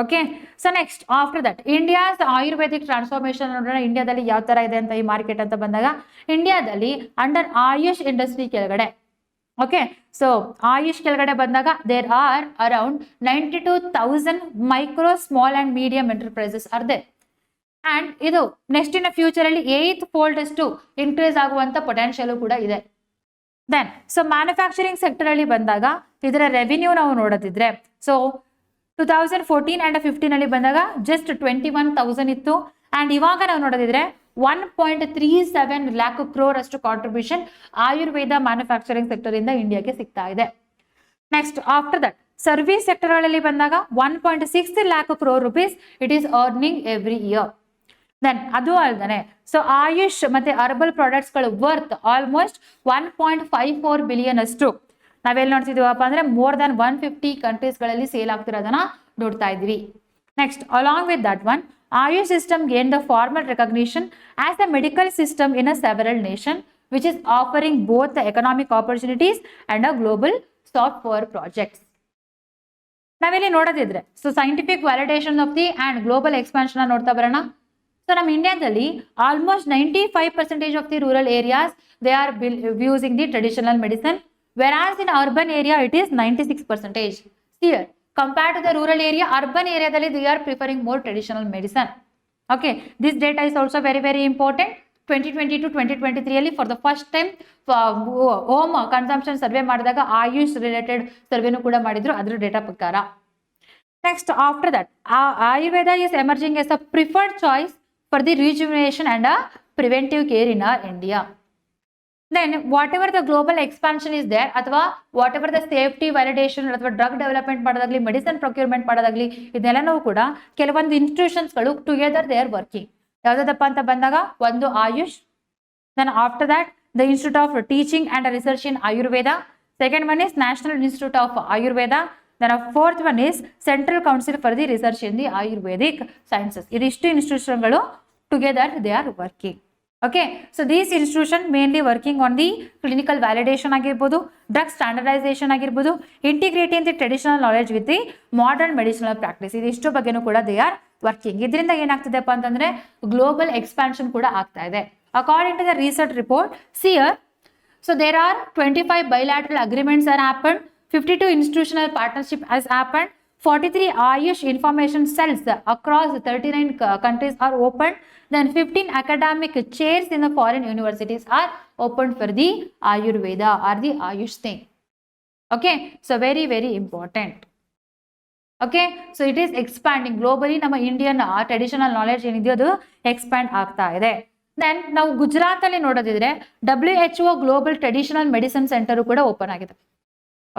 Okay, so next after that India's Ayurvedic transformation ನೋಡೋಣ. ಇಂಡಿಯಾದಲ್ಲಿ ಯಾವ ತರ ಇದೆ ಅಂತ ಈ ಮಾರ್ಕೆಟ್ ಅಂತ ಬಂದಾಗ ಇಂಡಿಯಾದಲ್ಲಿ ಅಂಡರ್ ಆಯುಷ್ ಇಂಡಸ್ಟ್ರಿ ಕೆಳಗಡೆ ಓಕೆ, ಸೊ ಆಯುಷ್ ಕೆಳಗಡೆ ಬಂದಾಗ there are around 92,000 micro small and medium enterprises are there. And ಇದು ನೆಕ್ಸ್ಟ್ ಇನ್ ಫ್ಯೂಚರ್ ಅಲ್ಲಿ 8th fold ಅಷ್ಟು ಇನ್ಕ್ರೀಸ್ ಆಗುವಂತ ಪೊಟೆನ್ಷಿಯಲ್ ಕೂಡ ಇದೆ. ದೆನ್ ಸೊ ಮ್ಯಾನುಫ್ಯಾಕ್ಚರಿಂಗ್ ಸೆಕ್ಟರ್ ಅಲ್ಲಿ ಬಂದಾಗ ಇದರ ರೆವಿನ್ಯೂ ನಾವು ನೋಡೋದಿದ್ರೆ ಸೊ 2014 and 15 ಅಲ್ಲಿ ಬಂದಾಗ ಜಸ್ಟ್ 21,000 ಇತ್ತು. ಅಂಡ್ ಇವಾಗ ನಾವು ನೋಡೋದಿದ್ರೆ 1.37 lakh crore ಅಷ್ಟು ಕಾಂಟ್ರಿಬ್ಯೂಷನ್ ಆಯುರ್ವೇದ ಮ್ಯಾನುಫ್ಯಾಕ್ಚರಿಂಗ್ ಸೆಕ್ಟರ್ ಇಂದ ಇಂಡಿಯಾಗೆ ಸಿಗ್ತಾ ಇದೆ. Next after that service sector ಅಲ್ಲಿ ಬಂದಾಗ 1.6 lakh crore rupees it is earning every year. Then ಅದು ಅಲ್ದಾನೆ ಸೊ ಆಯುಷ್ ಮತ್ತೆ ಅರ್ಬಲ್ ಪ್ರಾಡಕ್ಟ್ಸ್ ಗಳು ವರ್ತ್ ಆಲ್ಮೋಸ್ಟ್ 1.54 billion ಅಷ್ಟು ನಾವೆಲ್ಲಿ ನೋಡ್ತಿದೀವಪ್ಪ ಅಂದ್ರೆ ಮೋರ್ ದನ್ 150 ಕಂಟ್ರೀಸ್ಗಳಲ್ಲಿ ಸೇಲ್ ಆಗ್ತಿರೋದನ್ನ ನೋಡ್ತಾ ಇದ್ವಿ. Next along with that one Ayush system gained the formal recognition as a medical system in a several nations, which is offering both the economic opportunities and a global software projects. ನಾವಿಲ್ಲಿ ನೋಡೋದಿದ್ರೆ so scientific validation of the and global expansion ನೋಡ್ತಾ ಬರೋಣ. ಸೊ ನಮ್ಮ ಇಂಡಿಯಾದಲ್ಲಿ almost 95% of the rural areas they are using the traditional medicine, whereas in urban area it is 96%. Here compared to the rural area, urban area they are preferring more traditional medicine. Okay, this data is also very important. 2020 to 2023 ಅಲ್ಲಿ for the first time home consumption survey ಮಾಡಿದಾಗ ಆಯುಷ್ ರಿಲೇಟೆಡ್ ಸರ್ವೆನೂ ಕೂಡ ಮಾಡಿದ್ರು ಅದರ ಡೇಟಾ ಪ್ರಕಾರ. Next after that Ayurveda is emerging as a preferred choice for the rejuvenation and a preventive care in our India. Then whatever the global expansion is there ಅಥವಾ whatever the safety validation ಅಥವಾ ಡ್ರಗ್ ಡೆವಲಪ್ಮೆಂಟ್ ಮಾಡೋದಾಗ್ಲಿ ಮೆಡಿಸಿನ್ ಪ್ರೊಕ್ಯೂರ್ಮೆಂಟ್ ಮಾಡೋದಾಗ್ಲಿ ಇದೆಲ್ಲನೂ ಕೂಡ ಕೆಲವೊಂದು ಇನ್ಸ್ಟಿಟ್ಯೂಷನ್ಸ್ಗಳು ಟುಗೆದರ್ ದೇ ಆರ್ ವರ್ಕಿಂಗ್. ಯಾವುದಪ್ಪ ಅಂತ ಬಂದಾಗ ಒಂದು Ayush, then after that the institute of teaching and research in Ayurveda, second one is national institute of Ayurveda, then fourth one is central council for the research in the Ayurvedic sciences. ಇದಿಷ್ಟು ಇನ್ಸ್ಟಿಟ್ಯೂಷನ್ಗಳು together they are working. Okay, so these institutions mainly working on the clinical validation ಆಗಿರ್ಬೋದು, ಡ್ರಗ್ ಸ್ಟ್ಯಾಂಡರ್ಡೈಸೇಷನ್ ಆಗಿರ್ಬೋದು, integrating the traditional knowledge with the modern medicinal practice ಇದಿಷ್ಟು ಬಗ್ಗೆನೂ ಕೂಡ ದೇ ಆರ್ ವರ್ಕಿಂಗ್. ಇದರಿಂದ ಏನಾಗ್ತಿದೆಪ್ಪ ಅಂತಂದ್ರೆ ಗ್ಲೋಬಲ್ ಎಕ್ಸ್ಪಾನ್ಷನ್ ಕೂಡ ಆಗ್ತಾ ಇದೆ. According to the research report ಸಿಯರ್ so there are 25 bilateral agreements are happened, 52 institutional partnership has happened, 43 Ayush information cells across 39 countries are opened. Then 15 academic chairs in the foreign universities are opened for the Ayurveda or the Ayush thing. Okay, so very important. Okay, so it is expanding globally. ನಮ್ಮ ಇಂಡಿಯನ್ ಟ್ರೆಡಿಷನಲ್ ನಾಲೆಡ್ಜ್ ಏನಿದೆಯೋ ಅದು ಎಕ್ಸ್ಪ್ಯಾಂಡ್ ಆಗ್ತಾ ಇದೆ. ದೆನ್ ನಾವು ಗುಜರಾತ್ ಅಲ್ಲಿ ನೋಡೋದಿದ್ರೆ WHO global traditional medicine centre ಕೂಡ ಓಪನ್ ಆಗಿದೆ.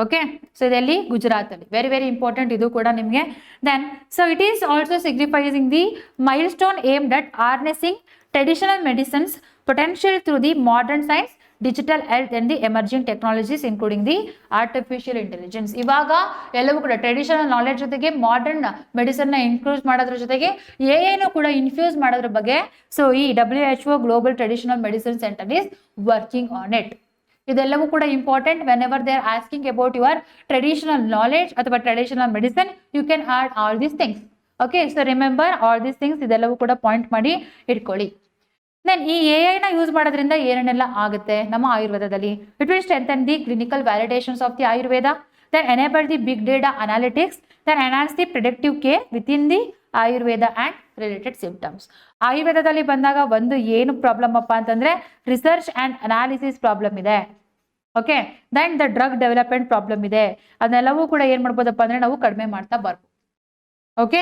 ಓಕೆ, ಸೊ ಇದೆಲ್ಲಿ ಗುಜರಾತ್ ಅಲ್ಲಿ ವೆರಿ ಇಂಪಾರ್ಟೆಂಟ್ ಇದು ಕೂಡ ನಿಮಗೆ. Then so it is also signifying the milestone aimed at harnessing traditional medicine's potential through the modern science, digital health and the emerging technologies including the artificial intelligence. ಇವಾಗ ಎಲ್ಲವೂ ಕೂಡ ಟ್ರೆಡಿಷನಲ್ ನಾಲೆಡ್ಜ್ ಜೊತೆಗೆ ಮಾಡರ್ನ್ ಮೆಡಿಸನ್ ನ ಇನ್ಕ್ಲೂಸ್ ಮಾಡೋದ್ರ ಜೊತೆಗೆ ಏನು ಕೂಡ ಇನ್ಫ್ಯೂಸ್ ಮಾಡೋದ್ರ ಬಗ್ಗೆ ಸೊ ಈ WHO global traditional medicine centre is working on it. ಇದೆಲ್ಲವೂ ಕೂಡ important. Whenever they are asking about your traditional knowledge ಅಥವಾ traditional medicine you can add all these things. Okay, so remember all these things. ಇದೆಲ್ಲವೂ ಕೂಡ ಪಾಯಿಂಟ್ ಮಾಡಿ ಇಟ್ಕೊಳ್ಳಿ. ದೆನ್ ಈ AI ನ ಯೂಸ್ ಮಾಡೋದ್ರಿಂದ ಏನೇನೆಲ್ಲ ಆಗುತ್ತೆ ನಮ್ಮ ಆಯುರ್ವೇದದಲ್ಲಿ? It will strengthen the clinical validations of the Ayurveda, then enable the big data analytics, then enhance the predictive care with in the Ayurveda and related symptoms. ಆಯುರ್ವೇದದಲ್ಲಿ ಬಂದಾಗ ಒಂದು ಏನು ಪ್ರಾಬ್ಲಮ್ ಅಪ್ಪ ಅಂತಂದ್ರೆ ರಿಸರ್ಚ್ ಆ್ಯಂಡ್ ಅನಾಲಿಸಿಸ್ ಪ್ರಾಬ್ಲಮ್ ಇದೆ. Okay, then the drug development problem ಇದೆ. ಅದನ್ನೆಲ್ಲವೂ ಕೂಡ ಏನು ಮಾಡ್ಬೋದಪ್ಪ ಅಂದ್ರೆ ನಾವು ಕಡಿಮೆ ಮಾಡ್ತಾ ಬರ್ಬೋದು. Okay,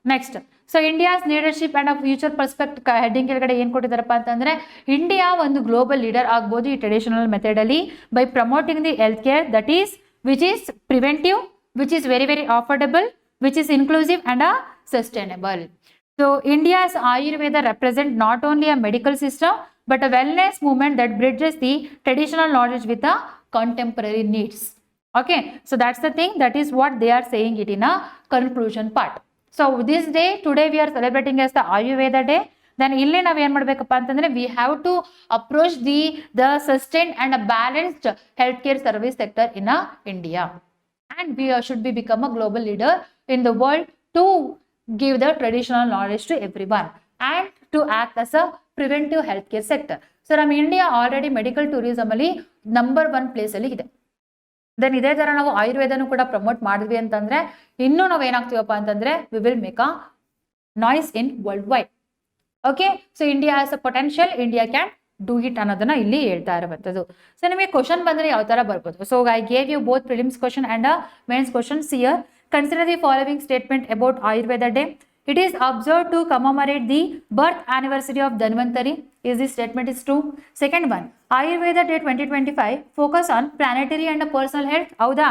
next so India's leadership and future perspective heading ಕೆಳಗಡೆ ಏನು ಕೊಟ್ಟಿದ್ದಾರಪ್ಪ ಅಂತಂದ್ರೆ ಇಂಡಿಯಾ ಒಂದು ಗ್ಲೋಬಲ್ ಲೀಡರ್ ಆಗ್ಬೋದು ಈ ಟ್ರೆಡಿಷನಲ್ ಮೆಥಡ್ ಅಲ್ಲಿ by promoting the health care that is which is preventive, which is very very affordable, which is inclusive and sustainable. So India's Ayurveda represent not only a medical system but a wellness movement that bridges the traditional knowledge with the contemporary needs. Okay, so that's the thing, that is what they are saying it in a conclusion part. So this day today we are celebrating as the Ayurveda day. Then ಇಲ್ಲಿ ನಾವು ಏನು ಮಾಡಬೇಕಪ್ಪ ಅಂತಂದ್ರೆ we have to approach the sustained and a balanced healthcare service sector in India. And we should become a global leader in the world to give the traditional knowledge to everyone and to act as a preventive healthcare sector. So ನಮ್ಮ ಇಂಡಿಯಾ ಆಲ್ರೆಡಿ ಮೆಡಿಕಲ್ ಟೂರಿಸಮ್ ಅಲ್ಲಿ ನಂಬರ್ 1 ಪ್ಲೇಸ್ ಅಲ್ಲಿ ಇದೆ. ದೆನ್ ಇದೇ ತರ ನಾವು ಆಯುರ್ವೇದನು ಕೂಡ ಪ್ರಮೋಟ್ ಮಾಡಿದ್ವಿ ಅಂತಂದ್ರೆ ಇನ್ನೂ ನಾವು ಏನಾಗ್ತೀವಪ್ಪ ಅಂತಂದ್ರೆ we will make a noise in world wide. Okay, so India has a potential, India can do it ಅನ್ನೋದನ್ನ ಇಲ್ಲಿ ಹೇಳ್ತಾ ಇರುವಂಥದ್ದು. ಸೊ ನಿಮಗೆ ಕ್ವಶನ್ ಬಂದ್ರೆ ಯಾವ ತರ ಬರ್ಬೋದು? So I gave you both prelims question and mains questions here. Consider the following statement about Ayurveda Day. It is observed to commemorate the birth anniversary of Dhanvantari. Is this statement is true? Second one, Ayurveda Day 2025 focus on planetary and personal health. Howda?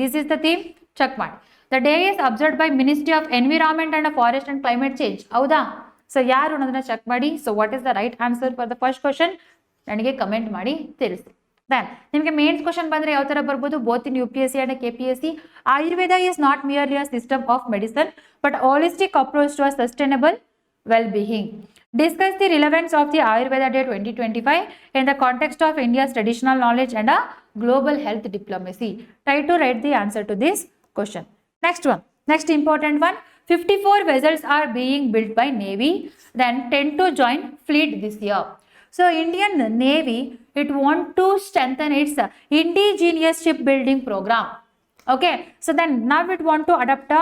This is the theme. Check mark. The day is observed by Ministry of Environment and Forest and Climate Change. Howda? So ಯಾರು ಅನ್ನೋದನ್ನ ಚೆಕ್ ಮಾಡಿ. So what is the right answer for the first question ನನಗೆ ಕಮೆಂಟ್ ಮಾಡಿ ತಿಳಿಸಿ. ದೆನ್ ನಿಮಗೆ ಮೇನ್ಸ್ ಕ್ವಶನ್ ಬಂದ್ರೆ ಯಾವ ತರ ಬರ್ಬೋದು? Both in UPSC and KPSC. Ayurveda is not merely a system of medicine but a holistic approach to a sustainable well-being. Discuss the relevance of the Ayurveda Day 2025 in the context of India's traditional knowledge and a global health diplomacy. Try to write the answer to this question. Next one, next important one. 54 vessels are being built by Navy, then 10 to join fleet this year. So Indian Navy, it want to strengthen its indigenous shipbuilding program. Okay, so then now it want to adopt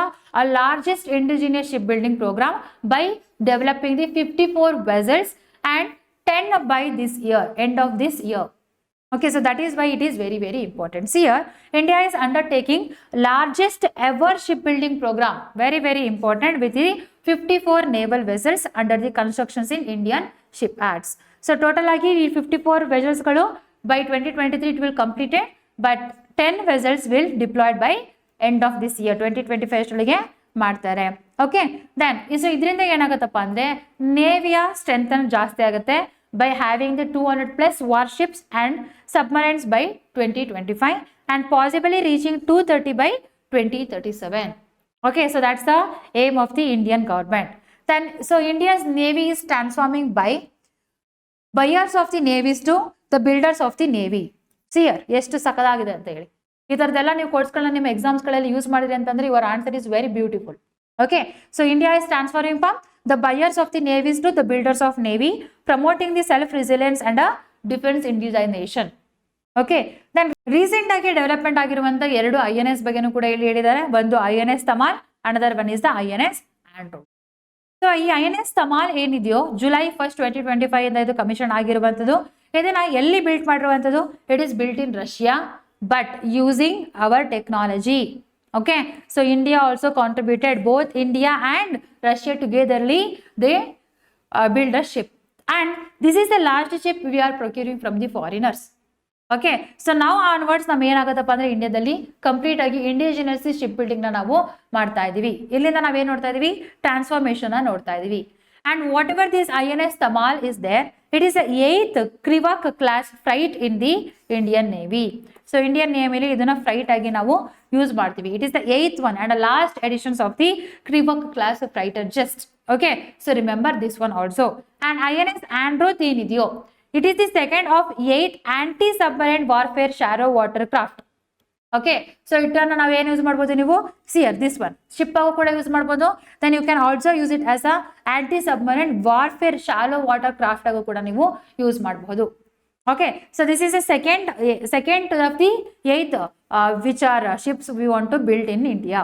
a largest indigenous shipbuilding program by developing the 54 vessels and 10 by this year, end of this year. Okay, so that is why it is very very important. See here, India is undertaking largest ever shipbuilding program, very very important, with the 54 naval vessels under the constructions in Indian shipyards. So total agi 54 vessels galu by 2023 it will completed, but 10 vessels will deployed by end of this year 2025 ಅಷ್ಟೊಳಗೆ ಮಾಡ್ತಾರೆ. ಓಕೆ, ದೆನ್ ಸೊ ಇದರಿಂದ ಏನಾಗುತ್ತಪ್ಪ ಅಂದ್ರೆ ನೇವಿಯ ಸ್ಟ್ರೆಂತ್ ಜಾಸ್ತಿ ಆಗುತ್ತೆ by having the 200+ warships and submarines by 2025 and possibly reaching 230 by 2037. Okay, so that's the aim of the Indian government. Then so India's Navy is transforming by buyers of the navies to the builders of the navy. See here, ಎಷ್ಟು ಸಕಲಾಗಿದೆ ಅಂತ ಹೇಳಿ. ಈ ತರದೆಲ್ಲ ನೀವು ಕೋರ್ಸ್ಗಳನ್ನ ನಿಮ್ಮ ಎಕ್ಸಾಮ್ಸ್ಗಳಲ್ಲಿ ಯೂಸ್ ಮಾಡಿದ್ರಿ ಅಂತಂದ್ರೆ your answer is very beautiful. Okay, so India is transforming from the buyers of the navies to the builders of navy, promoting the self-resilience and a defense indigenization. Okay, then recent ಆಗಿ ಡೆವಲಪ್ಮೆಂಟ್ ಆಗಿರುವಂತ ಎರಡು INS ಬಗ್ಗೆನೂ ಕೂಡ ಇಲ್ಲಿ ಹೇಳಿದ್ದಾರೆ. ಒಂದು INS Tamal, another one is the INS Andrew. So ಈ INS ತಮಾಲ್ ಏನಿದೆಯೋ ಜುಲೈ 1st 2025 ಇಂದ ಇದು ಕಮಿಷನ್ ಆಗಿರುವಂಥದ್ದು. ಇದನ್ನ ಎಲ್ಲಿ ಬಿಲ್ಟ್ ಮಾಡಿರುವಂಥದ್ದು? It is built in Russia but using hour technology. Okay, so India also contributed, both India and Russia togetherly they build a ship, and this is the largest ship we are procuring from the foreigners. Okay, so now onwards ನಮ್ಮ ಏನಾಗುತ್ತಪ್ಪ ಅಂದ್ರೆ ಇಂಡಿಯಾದಲ್ಲಿ ಕಂಪ್ಲೀಟ್ ಆಗಿ ಇಂಡಿಜಿನಸ್ ಶಿಪ್ ಬಿಲ್ಡಿಂಗ್ ನ ನಾವು ಮಾಡ್ತಾ ಇದೀವಿ. ಇಲ್ಲಿಂದ ನಾವೇನ್ ನೋಡ್ತಾ ಇದೀವಿ? ಟ್ರಾನ್ಸ್ಫಾರ್ಮೇಶನ್ ನೋಡ್ತಾ ಇದೀವಿ. And whatever this INS Tamal is there, it is the 8th Krivak class freight in the Indian Navy. So Indian Navy idana freight agi navu use ಮಾಡ್ತೀವಿ. It is the 8th one and the last editions of the Krivak class freighter just. Okay, so remember this one also. And INS Androth ಏನಿದೆಯೋ, it is the second of 8 anti-submarine warfare shallow water craft. Okay, so ಇಟ್ಟನ್ನು ನಾವು ಏನು ಯೂಸ್ ಮಾಡ್ಬೋದು, ನೀವು ಸಿಯರ್ ದಿಸ್ ಒನ್ ಶಿಪ್ ಆಗು ಕೂಡ ಯೂಸ್ ಮಾಡ್ಬೋದು. Then you can also use it as a anti submarine warfare shallow water craft ಆಗು ಕೂಡ ನೀವು ಯೂಸ್ ಮಾಡಬಹುದು. Okay, so this is a second of the 8th which are ships we want to build in India.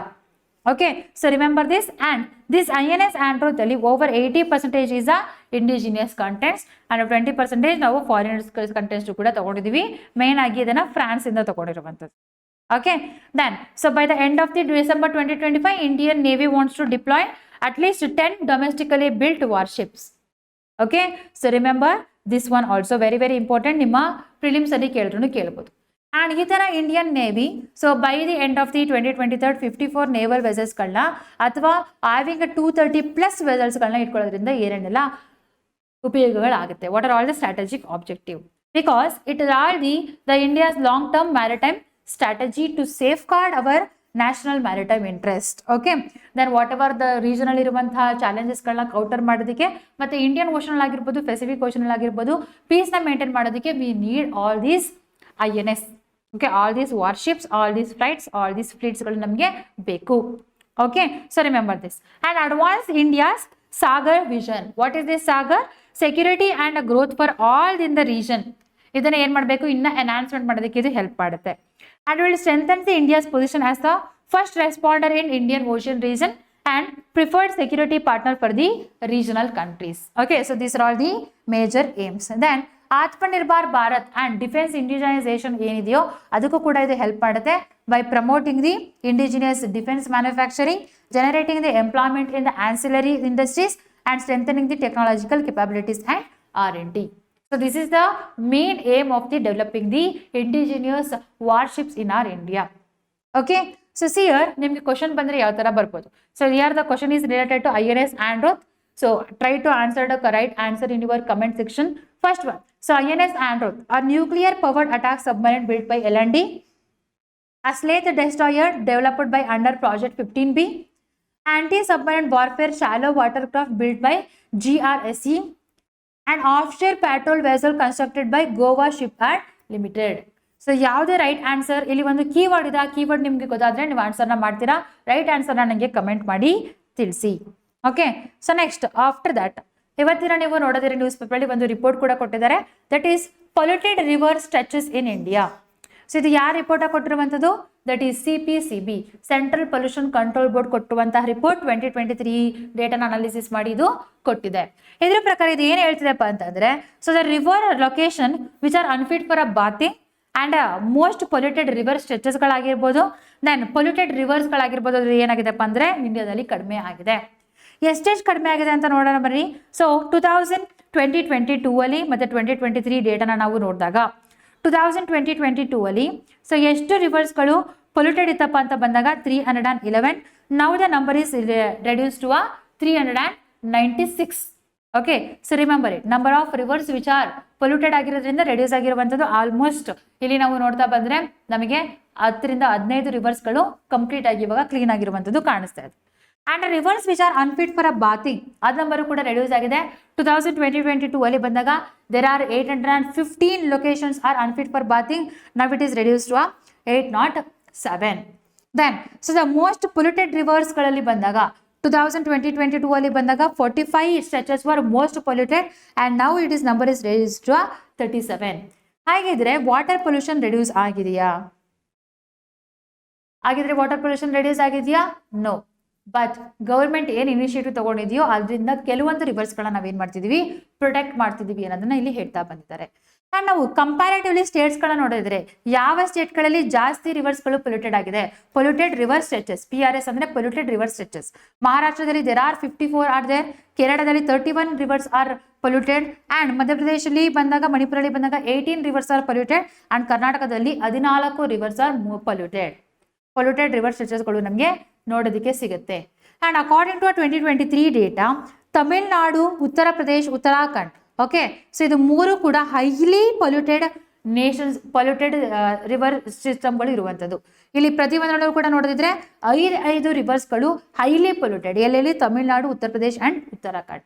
Okay, so remember this. And this INS Androth ಅಲ್ಲಿ over 80% is a indigenous contents and 20% ನಾವು ಫಾರಿನರ್ಸ್ ಕಂಟೆಂಟ್ಸ್ ಕೂಡ ತಗೊಂಡಿದ್ದೀವಿ. ಮೇನ್ ಆಗಿ ಇದನ್ನ ಫ್ರಾನ್ಸ್ ಇಂದ ತಗೊಂಡಿರುವಂಥದ್ದು. Okay, then so by the end of the December 2025, Indian Navy wants to deploy at least 10 domestically built warships. Okay, so remember this one also very important. Nimma prelims alli kelrunu kelbodu. And ಈ ತರ Indian navy so by the end of the 2023 54 naval ವೆಸಲ್ಸ್ಗಳನ್ನ ಅಥವಾ ಹ್ಯಾವಿಂಗ್ 230+ ವೆಸಲ್ಸ್ಗಳನ್ನ ಇಟ್ಕೊಳ್ಳೋದ್ರಿಂದ ಏನೇನೆಲ್ಲ ಉಪಯೋಗಗಳಾಗುತ್ತೆ. What are all the strategic objective? Because it is all the India's long term maritime strategy to safeguard our national maritime interest. Okay, then whatever the regional ಇರುವಂತಹ ಚಾಲೆಂಜಸ್ ಗಳನ್ನ ಕೌಂಟರ್ ಮಾಡೋದಕ್ಕೆ ಮತ್ತೆ ಇಂಡಿಯನ್ ಓಷನ್ ಆಗಿರ್ಬೋದು, ಪೆಸಿಫಿಕ್ ಓಷನ್ ಆಗಿರ್ಬೋದು, ಪೀಸ್ ನ ಮೇಂಟೈನ್ ಮಾಡೋದಕ್ಕೆ we need all these INS. Okay, all these warships, all these flights, all these fleets ಗಳು ನಮಗೆ ಬೇಕು. Okay, so remember this. And advance India's Sagar vision. What is this Sagar? Security and growth for all in the region. ಇದನ್ನ ಏನ್ ಮಾಡಬೇಕು, ಇನ್ನ ಎನ್ಹಾನ್ಸ್ಮೆಂಟ್ ಮಾಡೋದಕ್ಕೆ ಇದು ಹೆಲ್ಪ್ ಮಾಡುತ್ತೆ. And will strengthen the India's position as the first responder in Indian Ocean region and preferred security partner for the regional countries. Okay, so these are all the major aims. Then Atmanirbhar Bharat and defense indigenization ಏನಿದೆಯೋ ಅದಕ್ಕೂ ಕೂಡ ಇದು ಹೆಲ್ಪ್ ಮಾಡುತ್ತೆ by promoting the indigenous defense manufacturing, generating the employment in the ancillary industries and strengthening the technological capabilities and R&D. So this is the main aim of the developing the indigenous warships in our India. Okay, so see here nimge question bandre yav tara barbodu. So here the question is related to INS Androth. So try to answer the correct answer in your comment section. First one, so INS Androth, a nuclear powered attack submarine built by L&D, a Slate destroyer developed by under Project 15B, anti-submarine warfare shallow watercraft built by GRSE, and offshore patrol vessel constructed by Goa Shipyard Limited. So ಯಾವುದೇ ರೈಟ್ ಆನ್ಸರ್, ಇಲ್ಲಿ ಒಂದು ಕೀವರ್ಡ್ ಇದೆ, ಆ ಕೀವರ್ಡ್ ನಿಮಗೆ ಗೊತ್ತಾದ್ರೆ ನೀವು ಆನ್ಸರ್ನ ಮಾಡ್ತೀರಾ. ರೈಟ್ ಆನ್ಸರ್ನ ನನಗೆ ಕಮೆಂಟ್ ಮಾಡಿ ತಿಳಿಸಿ. Okay, so next after that ಇವತ್ತಿನ ನೀವು ನೋಡೋದಿರ ನ್ಯೂಸ್ ಪೇಪರಲ್ಲಿ ಒಂದು ರಿಪೋರ್ಟ್ ಕೂಡ ಕೊಟ್ಟಿದ್ದಾರೆ. That is polluted river stretches in India. So ಇದು ಯಾರು ರಿಪೋರ್ಟ್ ಕೊಟ್ಟಿರುವಂಥದ್ದು? That is CPCB, central pollution control board ಕೊಟ್ಟುವಂತಹ ರಿಪೋರ್ಟ್ 2023 ಡೇಟಾನ ಅನಾಲಿಸಿಸ್ ಮಾಡಿ ಇದು ಕೊಟ್ಟಿದೆ. ಇದರ ಪ್ರಕಾರ ಇದು ಏನು ಹೇಳ್ತಿದೆಪ್ಪ ಅಂತಂದ್ರೆ, so the river location which are unfit for a bathing and most polluted river ಸ್ಟ್ರೆಚಸ್ಗಳಾಗಿರ್ಬೋದು, ದೆನ್ ಪೊಲ್ಯೂಟೆಡ್ ರಿವರ್ಸ್ಗಳಾಗಿರ್ಬೋದು, ಅದು ಏನಾಗಿದೆಪ್ಪ ಅಂದ್ರೆ ಇಂಡಿಯಾದಲ್ಲಿ ಕಡಿಮೆ ಆಗಿದೆ. ಎಷ್ಟೆಷ್ಟು ಕಡಿಮೆ ಆಗಿದೆ ಅಂತ ನೋಡೋಣ ಬರ್ರಿ. ಸೊ 2022 ಅಲ್ಲಿ ಮತ್ತೆ 2023 ಡೇಟಾನ ನಾವು ನೋಡಿದಾಗ 2022 ಅಲ್ಲಿ ಸೊ ಎಷ್ಟು ರಿವರ್ಸ್ಗಳು ಪೊಲ್ಯೂಟೆಡ್ ಇತ್ತಪ್ಪ ಅಂತ ಬಂದಾಗ 311. Now the number is reduce to 396. Okay, so remember it, number of rivers which are polluted ಆಗಿರೋದ್ರಿಂದ ರೆಡ್ಯೂಸ್ ಆಗಿರುವಂಥದ್ದು ಆಲ್ಮೋಸ್ಟ್ ಇಲ್ಲಿ ನಾವು ನೋಡ್ತಾ ಬಂದ್ರೆ ನಮಗೆ 10 ರಿಂದ 15 ರಿವರ್ಸ್ಗಳು ಕಂಪ್ಲೀಟ್ ಆಗಿ ಇವಾಗ ಕ್ಲೀನ್ ಆಗಿರುವಂಥದ್ದು ಕಾಣಿಸ್ತಾ ಇದೆ. And rivers which are unfit for a bathing the number ಕೂಡ ರೆಡ್ಯೂಸ್ ಆಗಿದೆ. 2022 ಅಲ್ಲಿ ಬಂದಾಗ there are 815 locations are unfit for bathing. Now it is reduce to 807. Then so the most polluted ರಿವರ್ಸ್ಗಳಲ್ಲಿ ಬಂದಾಗ 2022 ಅಲ್ಲಿ ಬಂದಾಗ 45 stretches were most polluted and now it is number is reduce to 37. ಹಾಗಿದ್ರೆ ವಾಟರ್ ಪೊಲ್ಯೂಷನ್ ರೆಡ್ಯೂಸ್ ಆಗಿದೆಯಾ? ಹಾಗಿದ್ರೆ ವಾಟರ್ ಪೊಲ್ಯೂಷನ್ ರೆಡ್ಯೂಸ್ ಆಗಿದೆಯಾ? ನೋ. ಬಟ್ ಗೌರ್ಮೆಂಟ್ ಏನು ಇನಿಷಿಯೇಟಿವ್ ತಗೊಂಡಿದೆಯೋ ಅದರಿಂದ ಕೆಲವೊಂದು ರಿವರ್ಸ್ಗಳನ್ನ ನಾವೇನು ಮಾಡ್ತಿದೀವಿ, ಪ್ರೊಟೆಕ್ಟ್ ಮಾಡ್ತಿದೀವಿ ಅನ್ನೋದನ್ನ ಇಲ್ಲಿ ಹೇಳ್ತಾ ಬಂದಿದ್ದಾರೆ. ಆ್ಯಂಡ್ ನಾವು ಕಂಪ್ಯಾರೇಟಿವ್ಲಿ ಸ್ಟೇಟ್ಸ್ಗಳನ್ನ ನೋಡಿದ್ರೆ ಯಾವ ಸ್ಟೇಟ್ಗಳಲ್ಲಿ ಜಾಸ್ತಿ ರಿವರ್ಸ್ಗಳು ಪೊಲ್ಯೂಟೆಡ್ ಆಗಿದೆ? ಪೊಲ್ಯೂಟೆಡ್ ರಿವರ್ ಸ್ಟ್ರೆಚಸ್, PRS ಅಂದರೆ ಪೊಲ್ಯೂಟೆಡ್ ರಿವರ್ ಸ್ಟ್ರೆಚಸ್. ಮಹಾರಾಷ್ಟ್ರದಲ್ಲಿ ದೇರ್ ಆರ್ 54 ಆರ್ ದೇರ್, ಕೇರಳದಲ್ಲಿ 31 ರಿವರ್ಸ್ ಆರ್ ಪೊಲ್ಯೂಟೆಡ್, ಆ್ಯಂಡ್ ಮಧ್ಯಪ್ರದೇಶದಲ್ಲಿ ಬಂದಾಗ, ಮಣಿಪುರಲ್ಲಿ ಬಂದಾಗ 18 ರಿವರ್ಸ್ ಆರ್ ಪೊಲ್ಯೂಟೆಡ್, ಆ್ಯಂಡ್ ಕರ್ನಾಟಕದಲ್ಲಿ 14 ರಿವರ್ಸ್ ಆರ್ ಪೊಲ್ಯೂಟೆಡ್ ರಿವರ್ ಸ್ಟ್ರೆಚಸ್ಗಳು ನಮಗೆ ನೋಡೋದಕ್ಕೆ ಸಿಗುತ್ತೆ. And according to 2023 data Tamil Nadu, Uttar Pradesh, Uttarakhand. Okay, so ಇದು ಮೂರು ಕೂಡ ಹೈಲಿ ಪೊಲ್ಯೂಟೆಡ್ ಪೊಲ್ಯೂಟೆಡ್ ರಿವರ್ ಸಿಸ್ಟಮ್ಗಳು ಇರುವಂಥದ್ದು. ಇಲ್ಲಿ ಪ್ರತಿಯೊಂದರಲ್ಲೂ ಕೂಡ ನೋಡಿದ್ರೆ 5 ರಿವರ್ಸ್ಗಳು ಹೈಲಿ ಪೊಲ್ಯೂಟೆಡ್, ಎಲ್ಲೆಲ್ಲಿ Tamil Nadu, Uttar Pradesh and Uttarakhand.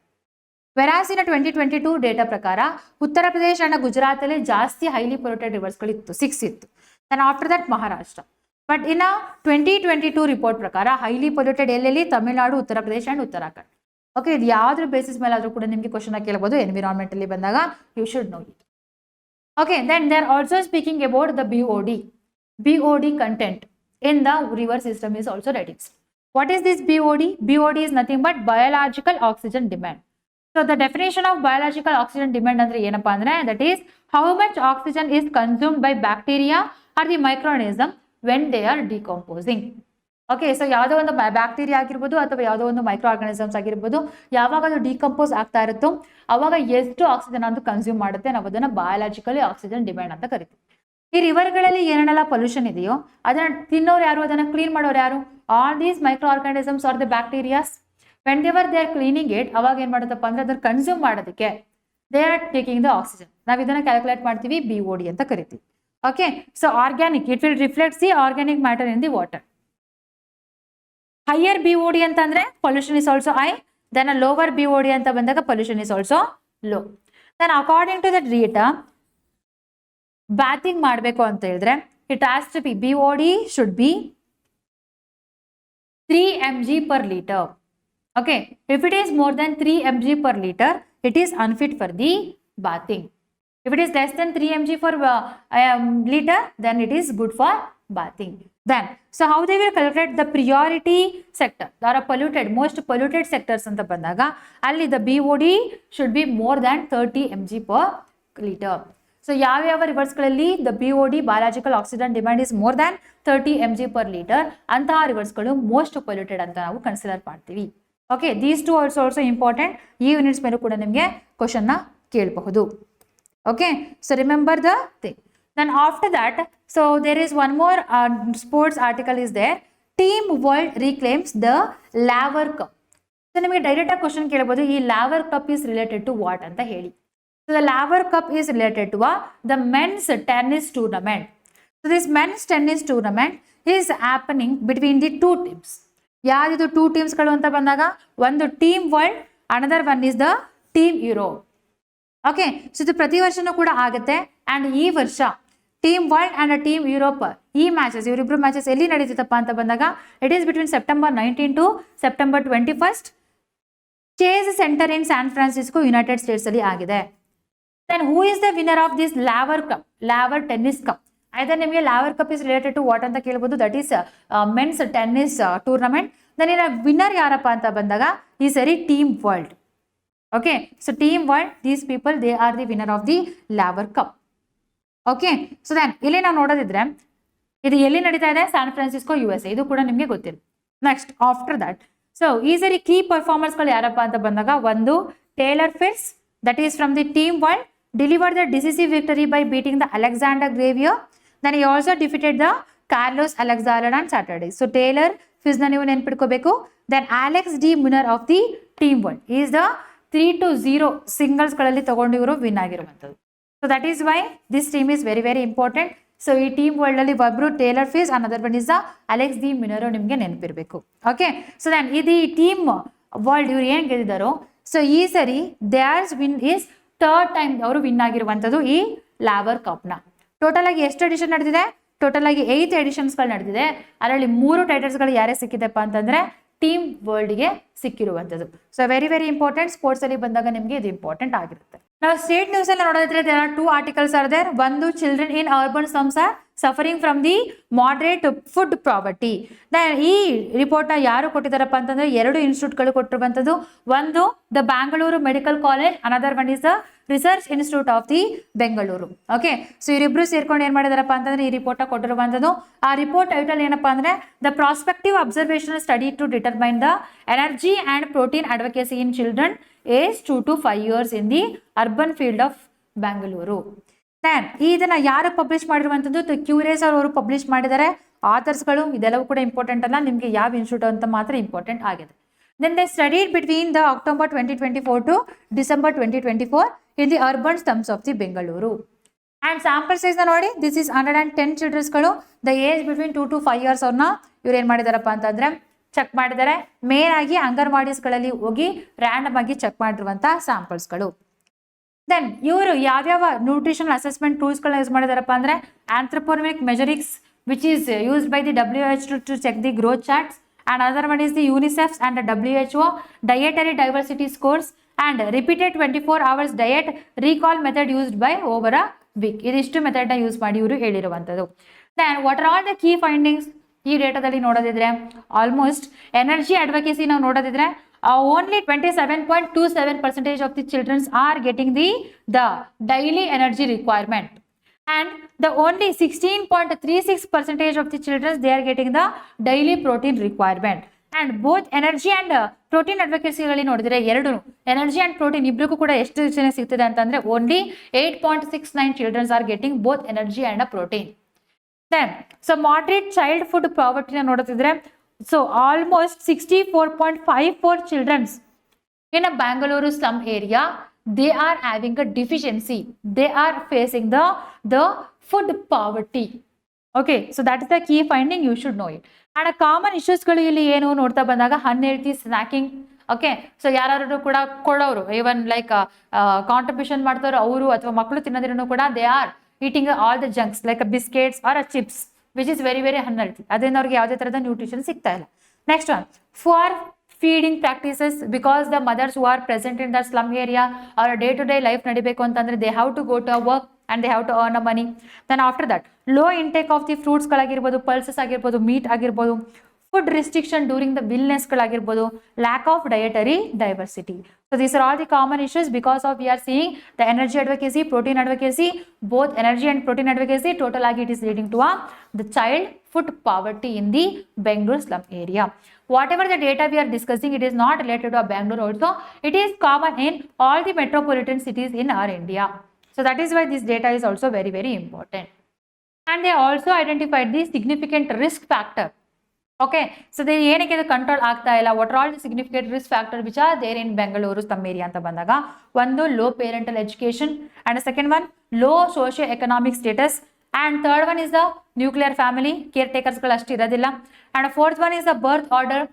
Whereas in 2022 data ಪ್ರಕಾರ ಉತ್ತರ ಪ್ರದೇಶ್ ಅಂಡ್ ಗುಜರಾತ್ ಅಲ್ಲಿ ಜಾಸ್ತಿ ಹೈಲಿ ಪೊಲ್ಯೂಟೆಡ್ ರಿವರ್ಸ್ಗಳು ಇತ್ತು, 6 ಇತ್ತು. Then after that Maharashtra. But in 2022 report ಪ್ರಕಾರ ಹೈಲಿ ಪೊಲ್ಯೂಟೆಡ್ ಎಲ್ಲೆಲ್ಲಿ ತಮಿಳ್ನಾಡು, ಉತ್ತರ ಪ್ರದೇಶ್ ಅಂಡ್ ಉತ್ತರಾಖಂಡ್. ಓಕೆ, ಇದು ಯಾವ್ದ್ರ ಬೇಸಿಸ್ ಮೇಲೆ ಆದ್ರೂ ಕೂಡ ನಿಮಗೆ ಕ್ವಶನ್ ಕೇಳಬಹುದು ಎನ್ವಿರಾನ್ಮೆಂಟ್ ಅಲ್ಲಿ ಬಂದಾಗ, you should know it. Okay, then they are also speaking about the BOD content in the river system is also reduced. What is this BOD? BOD is nothing but biological oxygen demand. So the definition of biological oxygen demand andre ಏನಪ್ಪಾ ಅಂದ್ರೆ, that is how much oxygen is consumed by bacteria or the microorganism when they are decomposing. Okay, so ಯಾವುದೋ ಒಂದು ಬ್ಯಾಕ್ಟೀರಿಯಾ ಆಗಿರ್ಬೋದು ಅಥವಾ ಯಾವುದೋ ಒಂದು ಮೈಕ್ರೋ ಆರ್ಗಾನಿಸಮ್ಸ್ ಆಗಿರ್ಬೋದು, ಯಾವಾಗ ಅದು ಡಿಕಂಪೋಸ್ ಆಗ್ತಾ ಇರುತ್ತೋ ಅವಾಗ ಎಷ್ಟು ಆಕ್ಸಿಜನ್ ಅಂತ ಕನ್ಸ್ಯೂಮ್ ಮಾಡುತ್ತೆ, ನಾವು ಅದನ್ನ ಬಯಾಲಜಿಕಲಿ ಆಕ್ಸಿಜನ್ ಡಿಮ್ಯಾಂಡ್ ಅಂತ ಕರಿತೀವಿ. ಈ ರಿವರ್ಗಳಲ್ಲಿ ಏನೆಲ್ಲ ಪೊಲ್ಯೂಷನ್ ಇದೆಯೋ ಅದನ್ನ ತಿನ್ನೋರು ಯಾರು, ಅದನ್ನ ಕ್ಲೀನ್ ಮಾಡೋರು ಯಾರು? All these micro organisms are the bacterias. Whenever they are cleaning it, ಅವಾಗ ಏನ್ ಮಾಡುತ್ತಪ್ಪ ಅಂದ್ರೆ ಅದನ್ನ ಕನ್ಸ್ಯೂಮ್ ಮಾಡೋದಕ್ಕೆ they are taking the oxygen. ನಾವು ಇದನ್ನ ಕ್ಯಾಲ್ಕುಲೇಟ್ ಮಾಡ್ತೀವಿ, BOD ಅಂತ ಕರಿತೀವಿ. Okay, so organic, it will reflects the organic matter in the water. Higher BOD ಅಂತಂದ್ರೆ pollution is also high, then lower BOD ಅಂತ ಬಂದಾಗ pollution is also low. Then according to that data, ಬ್ಯಾಥಿಂಗ್ ಮಾಡಬೇಕು ಅಂತ ಹೇಳಿದ್ರೆ it has to be BOD should be 3 mg per liter. Okay, if it is more than 3 mg per liter, it is unfit for the bathing. If it is less than 3 mg per liter, then it is good for bathing. Then, so how they will calculate the priority sector? There are polluted, most polluted sectors anta bandaga, alli the BOD should be more than 30 mg per liter. So ಯಾವ ರಿವರ್ಸ್ ಗಳಲ್ಲಿ the BOD biological oxygen demand is more than 30 mg per liter, ಅಂತಹ ರಿವರ್ಸ್ ಗಳು ಮೋಸ್ಟ್ ಪೊಲ್ಯೂಟೆಡ್ ಅಂತ ನಾವು ಕನ್ಸಿಡರ್ ಮಾಡ್ತೀವಿ. Okay, these two also important. ಈ ಯೂನಿಟ್ಸ್ ಮೇಲೂ ಕೂಡ ನಿಮಗೆ ಕ್ವಶನ್ ನ ಕೇಳಬಹುದು. Okay, so remember the thing. Then after that, so there is one more sports article is there. Team World reclaims the Laver Cup. So ನಿಮಗೆ ಡೈರೆಕ್ಟ್ ಆಗಿ ಕ್ವಶನ್ ಕೇಳಬಹುದು, ಈ Laver Cup is related to what ಅಂತ ಹೇಳಿ. So the Laver Cup is related to the men's tennis tournament. So this men's tennis tournament is happening between the 2 teams. ಯಾವ್ದು 2 ಟೀಮ್ಸ್ಗಳು ಅಂತ ಬಂದಾಗ, ಒಂದು team world, another one is the team Europe. Okay, so ಇದು ಪ್ರತಿ ವರ್ಷನೂ ಕೂಡ ಆಗುತ್ತೆ. ಅಂಡ್ ಈ ವರ್ಷ team world and team Europe ಈ ಮ್ಯಾಚಸ್, ಇವರಿಬ್ರು ಮ್ಯಾಚಸ್ ಎಲ್ಲಿ ನಡೀತಿತ್ತಪ್ಪ ಅಂತ ಬಂದಾಗ, it is between September 19 to September 21 Chase Center in San Francisco, United States ಅಲ್ಲಿ ಆಗಿದೆ. Then who is the winner of this Laver cup, Laver tennis cup? ಆಯ್ತಾ, ನಿಮಗೆ Laver cup is related to what ಅಂತ ಕೇಳ್ಬೋದು, that is men's tennis tournament. Then ಇದರ ವಿನ್ನರ್ ಯಾರಪ್ಪ ಅಂತ ಬಂದಾಗ, ಈ ಸರಿ team world. Okay, so team world, these people they are the winner of the Laver cup. Okay, so then ಇಲ್ಲಿ ನಾವು ನೋಡೋದಿದ್ರೆ ಇದು ಎಲ್ಲಿ ನಡೀತಾ ಇದೆ? San Francisco, USA. ಇದು ಕೂಡ ನಿಮಗೆ ಗೊತ್ತಿಲ್ಲ. ನೆಕ್ಸ್ಟ್ ಆಫ್ಟರ್ ದಟ್, ಸೊ ಈ ಸರಿ ಕೀ ಪರ್ಫಾರ್ಮರ್ಸ್ಗಳು ಯಾರಪ್ಪ ಅಂತ ಬಂದಾಗ, ಒಂದು Taylor Fritz, that is from the team world, delivered the decisive victory by beating the Alexander Zverev. Then he also defeated the Carlos Alexander on Saturday. So Taylor Fritz ನ ನೀವು ನೆನ್ಪಿಟ್ಕೋಬೇಕು. Then Alex de Minaur of the team world is the 3-0 singles ಗಳಲ್ಲಿ ತಗೊಂಡು ಇವರು ವಿನ್ ಆಗಿರುವಂಥದ್ದು. So that is why this team is very very important. So ಈ ಟೀಮ್ ವರ್ಲ್ಡ್ ಅಲ್ಲಿ ಒಬ್ರು Taylor Fritz, another one is the Alex de Minaur, ನಿಮಗೆ ನೆನಪಿರ್ಬೇಕು. ಓಕೆ, ಸೊ ದೆನ್ ಇದು ಈ ಟೀಮ್ ವರ್ಲ್ಡ್ ಇವ್ರು ಏನ್ ಗೆದ್ದಿದ್ದಾರೋ, ಸೊ ಈ ಸರಿ there's win is 3rd time ಅವರು ವಿನ್ ಆಗಿರುವಂಥದ್ದು ಈ ಲಾವರ್ ಕಪ್ ನ. ಟೋಟಲ್ ಆಗಿ ಎಷ್ಟು ಎಡಿಷನ್ ನಡೆದಿದೆ? ಟೋಟಲ್ ಆಗಿ 8 ಎಡಿಷನ್ಸ್ಗಳು ನಡೆದಿದೆ. ಅದರಲ್ಲಿ 3 ಟೈಟಲ್ಸ್ಗಳು ಯಾರೇ ಸಿಕ್ಕಿದೆಪ್ಪ ಅಂತಂದ್ರೆ ಟೀಮ್ ವರ್ಲ್ಡ್ಗೆ ಸಿಕ್ಕಿರುವಂಥದ್ದು. So very very important. Sports ಅಲ್ಲಿ ಬಂದಾಗ ನಿಮಗೆ ಇದು ಇಂಪಾರ್ಟೆಂಟ್ ಆಗಿರುತ್ತೆ. ನಾವು ಸ್ಟೇಟ್ ನ್ಯೂಸ್ ಅಲ್ಲಿ ನೋಡೋದಿದ್ರೆ there are 2 articles are there. ಒಂದು, children in urban slums are suffering from the moderate food poverty. ಈ ರಿಪೋರ್ಟ್ ನ ಯಾರು ಕೊಟ್ಟಿದ್ದಾರಪ್ಪ ಅಂತಂದ್ರೆ 2 ಇನ್ಸ್ಟಿಟ್ಯೂಟ್ಗಳು ಕೊಟ್ಟಿರುವಂಥದ್ದು. ಒಂದು the Bengaluru medical college, another one is the research institute of the Bengaluru. Okay, so ಇವರಿಬ್ರು ಸೇರ್ಕೊಂಡು ಏನ್ ಮಾಡಿದಾರಪ್ಪ ಅಂತಂದ್ರೆ ಈ ರಿಪೋರ್ಟ್ ಕೊಟ್ಟಿರುವಂಥದ್ದು. ಆ ರಿಪೋರ್ಟ್ ಟೈಟಲ್ ಏನಪ್ಪಾ ಅಂದ್ರೆ the prospective observational study to determine the energy and protein advocacy in children age 2 to 5 years in the urban field of Bengaluru. Then ಇದನ್ನ ಯಾರು ಪಬ್ಲಿಷ್ ಮಾಡಿರುವಂಥದ್ದು? ಕ್ಯೂರಿಯಸ್ ಅವರು ಪಬ್ಲಿಷ್ ಮಾಡಿದ್ದಾರೆ. ಆಥರ್ಸ್ಗಳು ಇದೆಲ್ಲವೂ ಕೂಡ ಇಂಪಾರ್ಟೆಂಟ್ ಅಲ್ಲ, ನಿಮಗೆ ಯಾವ ಇನ್ಸ್ಟಿಟ್ಯೂಟ್ ಅಂತ ಮಾತ್ರ ಇಂಪಾರ್ಟೆಂಟ್ ಆಗಿದೆ. Then they studied between the October 2024 to December 2024 in the urban slums of the Bengaluru. And sample size ನೋಡಿ, this is 110 childrensಗಳು, the age between 2 to 5 years ಅವ್ರನ್ನ ಇವ್ರು ಏನು ಮಾಡಿದಾರಪ್ಪ ಅಂತಂದ್ರೆ ಚೆಕ್ ಮಾಡಿದ್ದಾರೆ. ಮೇನ್ ಆಗಿ ಅಂಗನವಾಡೀಸ್ಗಳಲ್ಲಿ ಹೋಗಿ ರ್ಯಾಂಡಮ್ ಆಗಿ ಚೆಕ್ ಮಾಡಿರುವಂಥ ಸ್ಯಾಂಪಲ್ಸ್ಗಳು. ದೆನ್ ಇವರು ಯಾವ್ಯಾವ ನ್ಯೂಟ್ರಿಷನಲ್ ಅಸೆಸ್ಮೆಂಟ್ ಟೂಲ್ಸ್ಗಳನ್ನ ಯೂಸ್ ಮಾಡಿದಾರಪ್ಪ ಅಂದರೆ anthropometric measures which is used by the WHO to check the growth charts, and other one is the UNICEF and the WHO dietary diversity scores and repeated 24 hours diet recall method used by over a week. ಇದಿಷ್ಟು ಮೆಥಡ್ನ ಯೂಸ್ ಮಾಡಿ ಇವರು ಹೇಳಿರುವಂಥದ್ದು. Then what are all the key findings ಈ ಡೇಟಾದಲ್ಲಿ ನೋಡೋದಿದ್ರೆ ಆಲ್ಮೋಸ್ಟ್ ಎನರ್ಜಿ ಅಡ್ವೊಕೇಸಿ ನಾವು ನೋಡೋದಿದ್ರೆ only 27.27% of the children are getting the daily energy requirement, and the only 16.36% of the children they are getting the daily protein requirement. And both energy and protein advocacy ಗಳಲ್ಲಿ ನೋಡಿದ್ರೆ ಎರಡು ಎನರ್ಜಿ ಅಂಡ್ ಪ್ರೋಟೀನ್ ಇಬ್ಬರಿಗೂ ಕೂಡ ಎಷ್ಟು ಚೆನ್ನಾಗಿ ಸಿಗ್ತದೆ ಅಂತಂದ್ರೆ only 8.69 children are getting both energy and protein. Then so moderate child food poverty ನೋಡುತ್ತಿದ್ರೆ so almost 64.54 children in a Bangalore slum area, they are having a deficiency, they are facing the food poverty. Okay, so that is the key finding, you should know it. And a common issues ಗಳು ಇಲ್ಲಿ ಏನು ನೋಡ್ತಾ ಬಂದಾಗ unhealthy snacking. ಓಕೆ, ಸೊ ಯಾರು ಕೂಡ ಕೊಡೋರು ಈವನ್ ಲೈಕ್ ಕಾಂಟ್ರಿಬ್ಯೂಷನ್ ಮಾಡ್ತಾರೋ ಅವರು ಅಥವಾ ಮಕ್ಕಳು ತಿನ್ನೋದ್ರೂ ಕೂಡ they are eating all the junks like biscuits or chips which is very very unhealthy. ಅದರಿಂದ ಅವ್ರಿಗೆ ಯಾವುದೇ ಥರದ ನ್ಯೂಟ್ರಿಷನ್ ಸಿಗ್ತಾ ಇಲ್ಲ. Next one, for feeding practices because the mothers who are present in the slum area ಅವರ ಡೇ ಟು ಡೇ ಲೈಫ್ ನಡಿಬೇಕು ಅಂತಂದ್ರೆ they have to go to a work and they have to earn a money. Then after that, low intake of the fruits ಗಳಾಗಿರ್ಬೋದು, pulses ಆಗಿರ್ಬೋದು, meat ಆಗಿರ್ಬೋದು, food restriction during the illness ಗಳಾಗಿರ್ಬೋದು, lack of dietary diversity. So these are all the common issues because of we are seeing the energy advocacy, protein advocacy, both energy and protein advocacy, total agi it is leading to the child food poverty in the Bangalore slum area. Whatever the data we are discussing, it is not related to Bangalore also, it is common in all the metropolitan cities in our India. So that is why this data is also very, very important. And they also identified the significant risk factor. Okay, so they ಏನಕ್ಕೆ ಇದು ಕಂಟ್ರೋಲ್ ಆಗ್ತಾ ಇಲ್ಲ, what are all the significant risk factor which are there in Bengaluru slum area ಅಂತ ಬಂದಾಗ, ಒಂದು low parental education, and second one low socio economic status, and third one is the nuclear family, care ಟೇಕರ್ಸ್ಗಳು ಅಷ್ಟು ಇರೋದಿಲ್ಲ, and fourth one is the birth order,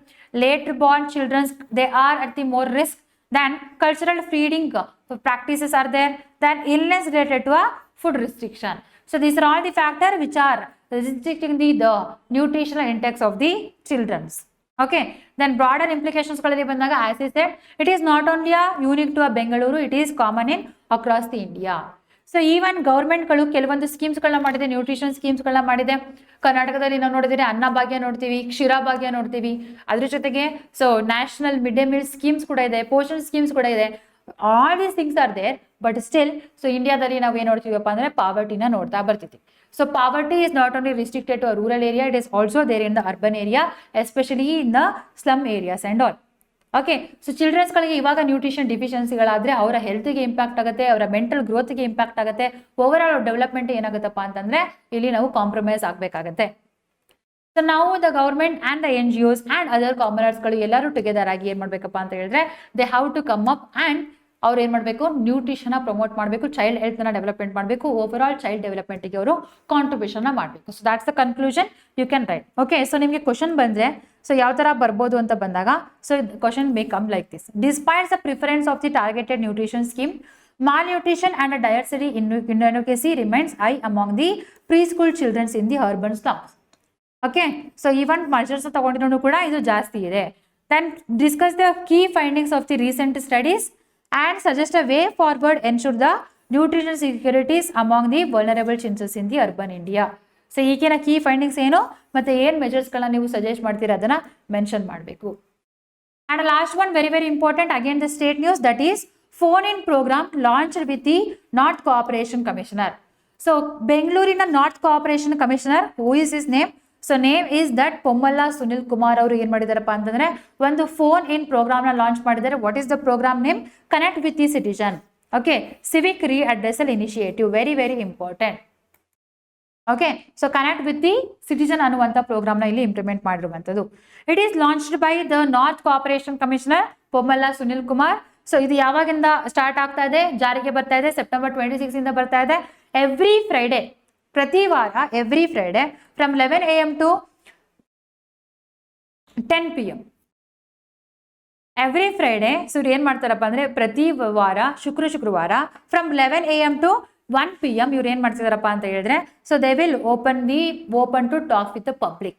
late born childrens they are at the more risk, then cultural feeding practices are there, then illness related to a food restriction. So these are all the factors which are restricting the nutritional intakes of the children. Okay, then broader implications ಗಳಲ್ಲಿ ಬಂದಾಗ as I said, it is not only unique to a Bengaluru, it is common in across the India. So even ಗೌರ್ಮೆಂಟ್ಗಳು ಕೆಲವೊಂದು ಸ್ಕೀಮ್ಸ್ಗಳನ್ನ ಮಾಡಿದೆ, ನ್ಯೂಟ್ರಿಷನ್ ಸ್ಕೀಮ್ಸ್ಗಳನ್ನ ಮಾಡಿದೆ. ಕರ್ನಾಟಕದಲ್ಲಿ ನಾವು ನೋಡಿದ್ರೆ ಅನ್ನಭಾಗ್ಯ ನೋಡ್ತೀವಿ, ಕ್ಷೀರಭಾಗ್ಯ ನೋಡ್ತೀವಿ, ಅದ್ರ ಜೊತೆಗೆ so national mid day meal schemes ಕೂಡ ಇದೆ, ಪೋಷಣ್ ಸ್ಕೀಮ್ಸ್ ಕೂಡ ಇದೆ. All these things are there, but still so ಇಂಡಿಯಾದಲ್ಲಿ ನಾವು ಏನು ನೋಡ್ತೀವಪ್ಪ ಅಂದರೆ ಪಾವರ್ಟಿನ ನೋಡ್ತಾ ಬರ್ತೀವಿ. So poverty is not only restricted to rural area, it is also there in the urban area, especially in the slum areas and all. Okay, so ಚಿಲ್ಡ್ರನ್ಸ್ಗಳಿಗೆ ಇವಾಗ ನ್ಯೂಟ್ರಿಷನ್ ಡಿಫಿಷಿಯನ್ಸಿಗಳಾದರೆ ಅವರ ಹೆಲ್ತ್ಗೆ ಇಂಪ್ಯಾಕ್ಟ್ ಆಗುತ್ತೆ, ಅವರ ಮೆಂಟಲ್ ಗ್ರೋತ್ಗೆ ಇಂಪ್ಯಾಕ್ಟ್ ಆಗುತ್ತೆ, ಓವರ್ ಆಲ್ ಡೆವಲಪ್ಮೆಂಟ್ ಏನಾಗುತ್ತಪ್ಪ ಅಂತಂದರೆ ಇಲ್ಲಿ ನಾವು ಕಾಂಪ್ರಮೈಸ್ ಆಗಬೇಕಾಗತ್ತೆ. ಸೊ ನಾವು the government and the NGOs and other ಕಾಮನರ್ಸ್ಗಳು ಎಲ್ಲರೂ ಟುಗೆದರ್ ಆಗಿ ಏನು ಮಾಡಬೇಕಪ್ಪ ಅಂತ ಹೇಳಿದ್ರೆ they have to come up and ಅವ್ರು ಏನು ಮಾಡಬೇಕು, ನ್ಯೂಟ್ರಿಷನ್ನ ಪ್ರಮೋಟ್ ಮಾಡಬೇಕು, ಚೈಲ್ಡ್ ಹೆಲ್ತ್ನ ಡೆವಲಪ್ಮೆಂಟ್ ಮಾಡಬೇಕು, ಓವರ್ ಆಲ್ ಚೈಲ್ಡ್ ಡೆವಲಪ್ಮೆಂಟ್ಗೆ ಅವರು ಕಾಂಟ್ರಿಬ್ಯೂಷನ್ನ ಮಾಡಬೇಕು. So that's the conclusion, you can write. Okay, so ನಿಮಗೆ ಕ್ವಶನ್ ಬಂದರೆ ಸೊ ಯಾವ ಥರ ಬರ್ಬೋದು ಅಂತ ಬಂದಾಗ, so question may come like this: despite the preference of the targeted nutrition scheme, malnutrition and dietary inadequacy remains high among the preschool children in the urban slums. Okay, so even measures ತಗೊಂಡಿರೋ ಕೂಡ ಇದು ಜಾಸ್ತಿ ಇದೆ. Then discuss the key findings of the recent studies and suggest a way forward ensure the nutrition securities among the vulnerable childrens in the urban India. So ಈಗಿನ ಕೀ ಫೈಂಡಿಂಗ್ಸ್ ಏನು ಮತ್ತು ಏನು ಮೆಜರ್ಸ್ಗಳನ್ನ ನೀವು ಸಜೆಸ್ಟ್ ಮಾಡ್ತೀರಾ ಅದನ್ನು ಮೆನ್ಷನ್ ಮಾಡಬೇಕು. And last one very very important, again the state news, that is phone in program launched with the north corporation commissioner. So ಬೆಂಗಳೂರಿನ north corporation commissioner, who is his name? So name is that Pommalla Sunil Kumar ಅವರು ಏನು ಮಾಡಿದಾರಪ್ಪ ಅಂತಂದರೆ ಒಂದು ಫೋನ್ ಇನ್ ಪ್ರೋಗ್ರಾಮ್ನ ಲಾಂಚ್ ಮಾಡಿದ್ದಾರೆ. What is the program name? Connect with the citizen. Okay, civic redressal initiative, very very important. Okay, so connect with the citizen ಅನ್ನುವಂಥ ಪ್ರೋಗ್ರಾಮ್ನ ಇಲ್ಲಿ ಇಂಪ್ಲಿಮೆಂಟ್ ಮಾಡಿರುವಂಥದ್ದು. It is launched by the north corporation commissioner Pommalla Sunil Kumar. So ಇದು ಯಾವಾಗಿಂದ ಸ್ಟಾರ್ಟ್ ಆಗ್ತಾ ಇದೆ, ಜಾರಿಗೆ ಬರ್ತಾ ಇದೆ, September 26 ಇಂದ ಬರ್ತಾ ಇದೆ. ಎವ್ರಿ ಫ್ರೈಡೆ, ಪ್ರತಿ ವಾರ every Friday from 11 AM to 10 PM. Every Friday. So ಏನ್ ಮಾಡ್ತಾರಪ್ಪ ಅಂದ್ರೆ ಪ್ರತಿ ವಾರ ಶುಕ್ರವಾರ ಫ್ರಮ್ 11 AM ಟು 1 PM ಇವ್ರು ಏನ್ ಮಾಡ್ತಿದಾರಪ್ಪ ಅಂತ ಹೇಳಿದ್ರೆ, so they will open to talk with the public.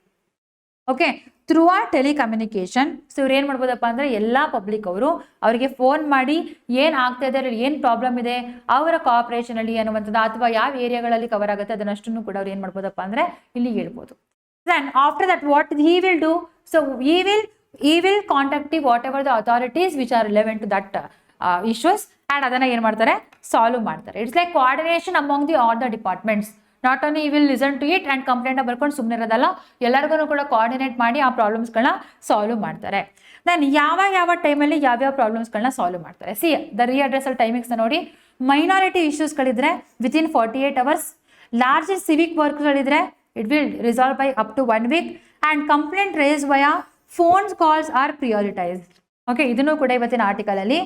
Okay, through a telecommunication. So ಇವ್ರು ಏನ್ ಮಾಡ್ಬೋದಪ್ಪ ಅಂದ್ರೆ ಎಲ್ಲಾ ಪಬ್ಲಿಕ್ ಅವರಿಗೆ ಫೋನ್ ಮಾಡಿ ಏನ್ ಆಗ್ತಾ ಇದೆ, ಏನ್ ಪ್ರಾಬ್ಲಮ್ ಇದೆ ಅವರ ಕೋಆಪರೇಷನ್ ಅಲ್ಲಿ ಅನ್ನುವಂಥದ್ದು, ಅಥವಾ ಯಾವ ಏರಿಯಾಗಳಲ್ಲಿ ಕವರ್ ಆಗುತ್ತೆ ಅದನ್ನಷ್ಟನ್ನು ಕೂಡ ಅವ್ರು ಏನ್ ಮಾಡ್ಬೋದಪ್ಪ ಅಂದ್ರೆ ಇಲ್ಲಿ ಹೇಳ್ಬೋದು. Then after that what he will do, so he will contact whatever the authorities which are relevant to that issues and ಅದನ್ನ ಏನ್ ಮಾಡ್ತಾರೆ, ಸಾಲ್ವ್ ಮಾಡ್ತಾರೆ. It's like coordination among the all the departments. Not only ಈ will listen to it and complaint ಬರ್ಕೊಂಡು ಸುಮ್ಮನೆ ಇರೋದಲ್ಲ, ಎಲ್ಲರಿಗೂ ಕೂಡ ಕೋಆರ್ಡಿನೇಟ್ ಮಾಡಿ ಆ ಪ್ರಾಬ್ಲಮ್ಸ್ಗಳನ್ನ ಸಾಲ್ವ್ ಮಾಡ್ತಾರೆ. ದೆನ್ ಯಾವ ಟೈಮಲ್ಲಿ ಯಾವ್ಯಾವ ಪ್ರಾಬ್ಲಮ್ಸ್ಗಳನ್ನ ಸಾಲ್ವ್ ಮಾಡ್ತಾರೆ. ಸಿ ದ ರೀಅಡ್ರೆಸಲ್ ಟೈಮಿಂಗ್ಸ್ನ ನೋಡಿ. ಮೈನಾರಿಟಿ ಇಶ್ಯೂಸ್ಗಳಿದ್ರೆ ವಿತಿನ್ 48 hours. ಲಾರ್ಜ್ ಸಿವಿಕ್ ವರ್ಕ್ಗಳಿದ್ರೆ it will resolve by up to 1 week and complaint raised via phones calls are prioritized. Okay, ಇದನ್ನು ಕೂಡ ಇವತ್ತಿನ ಆರ್ಟಿಕಲ್ ಅಲ್ಲಿ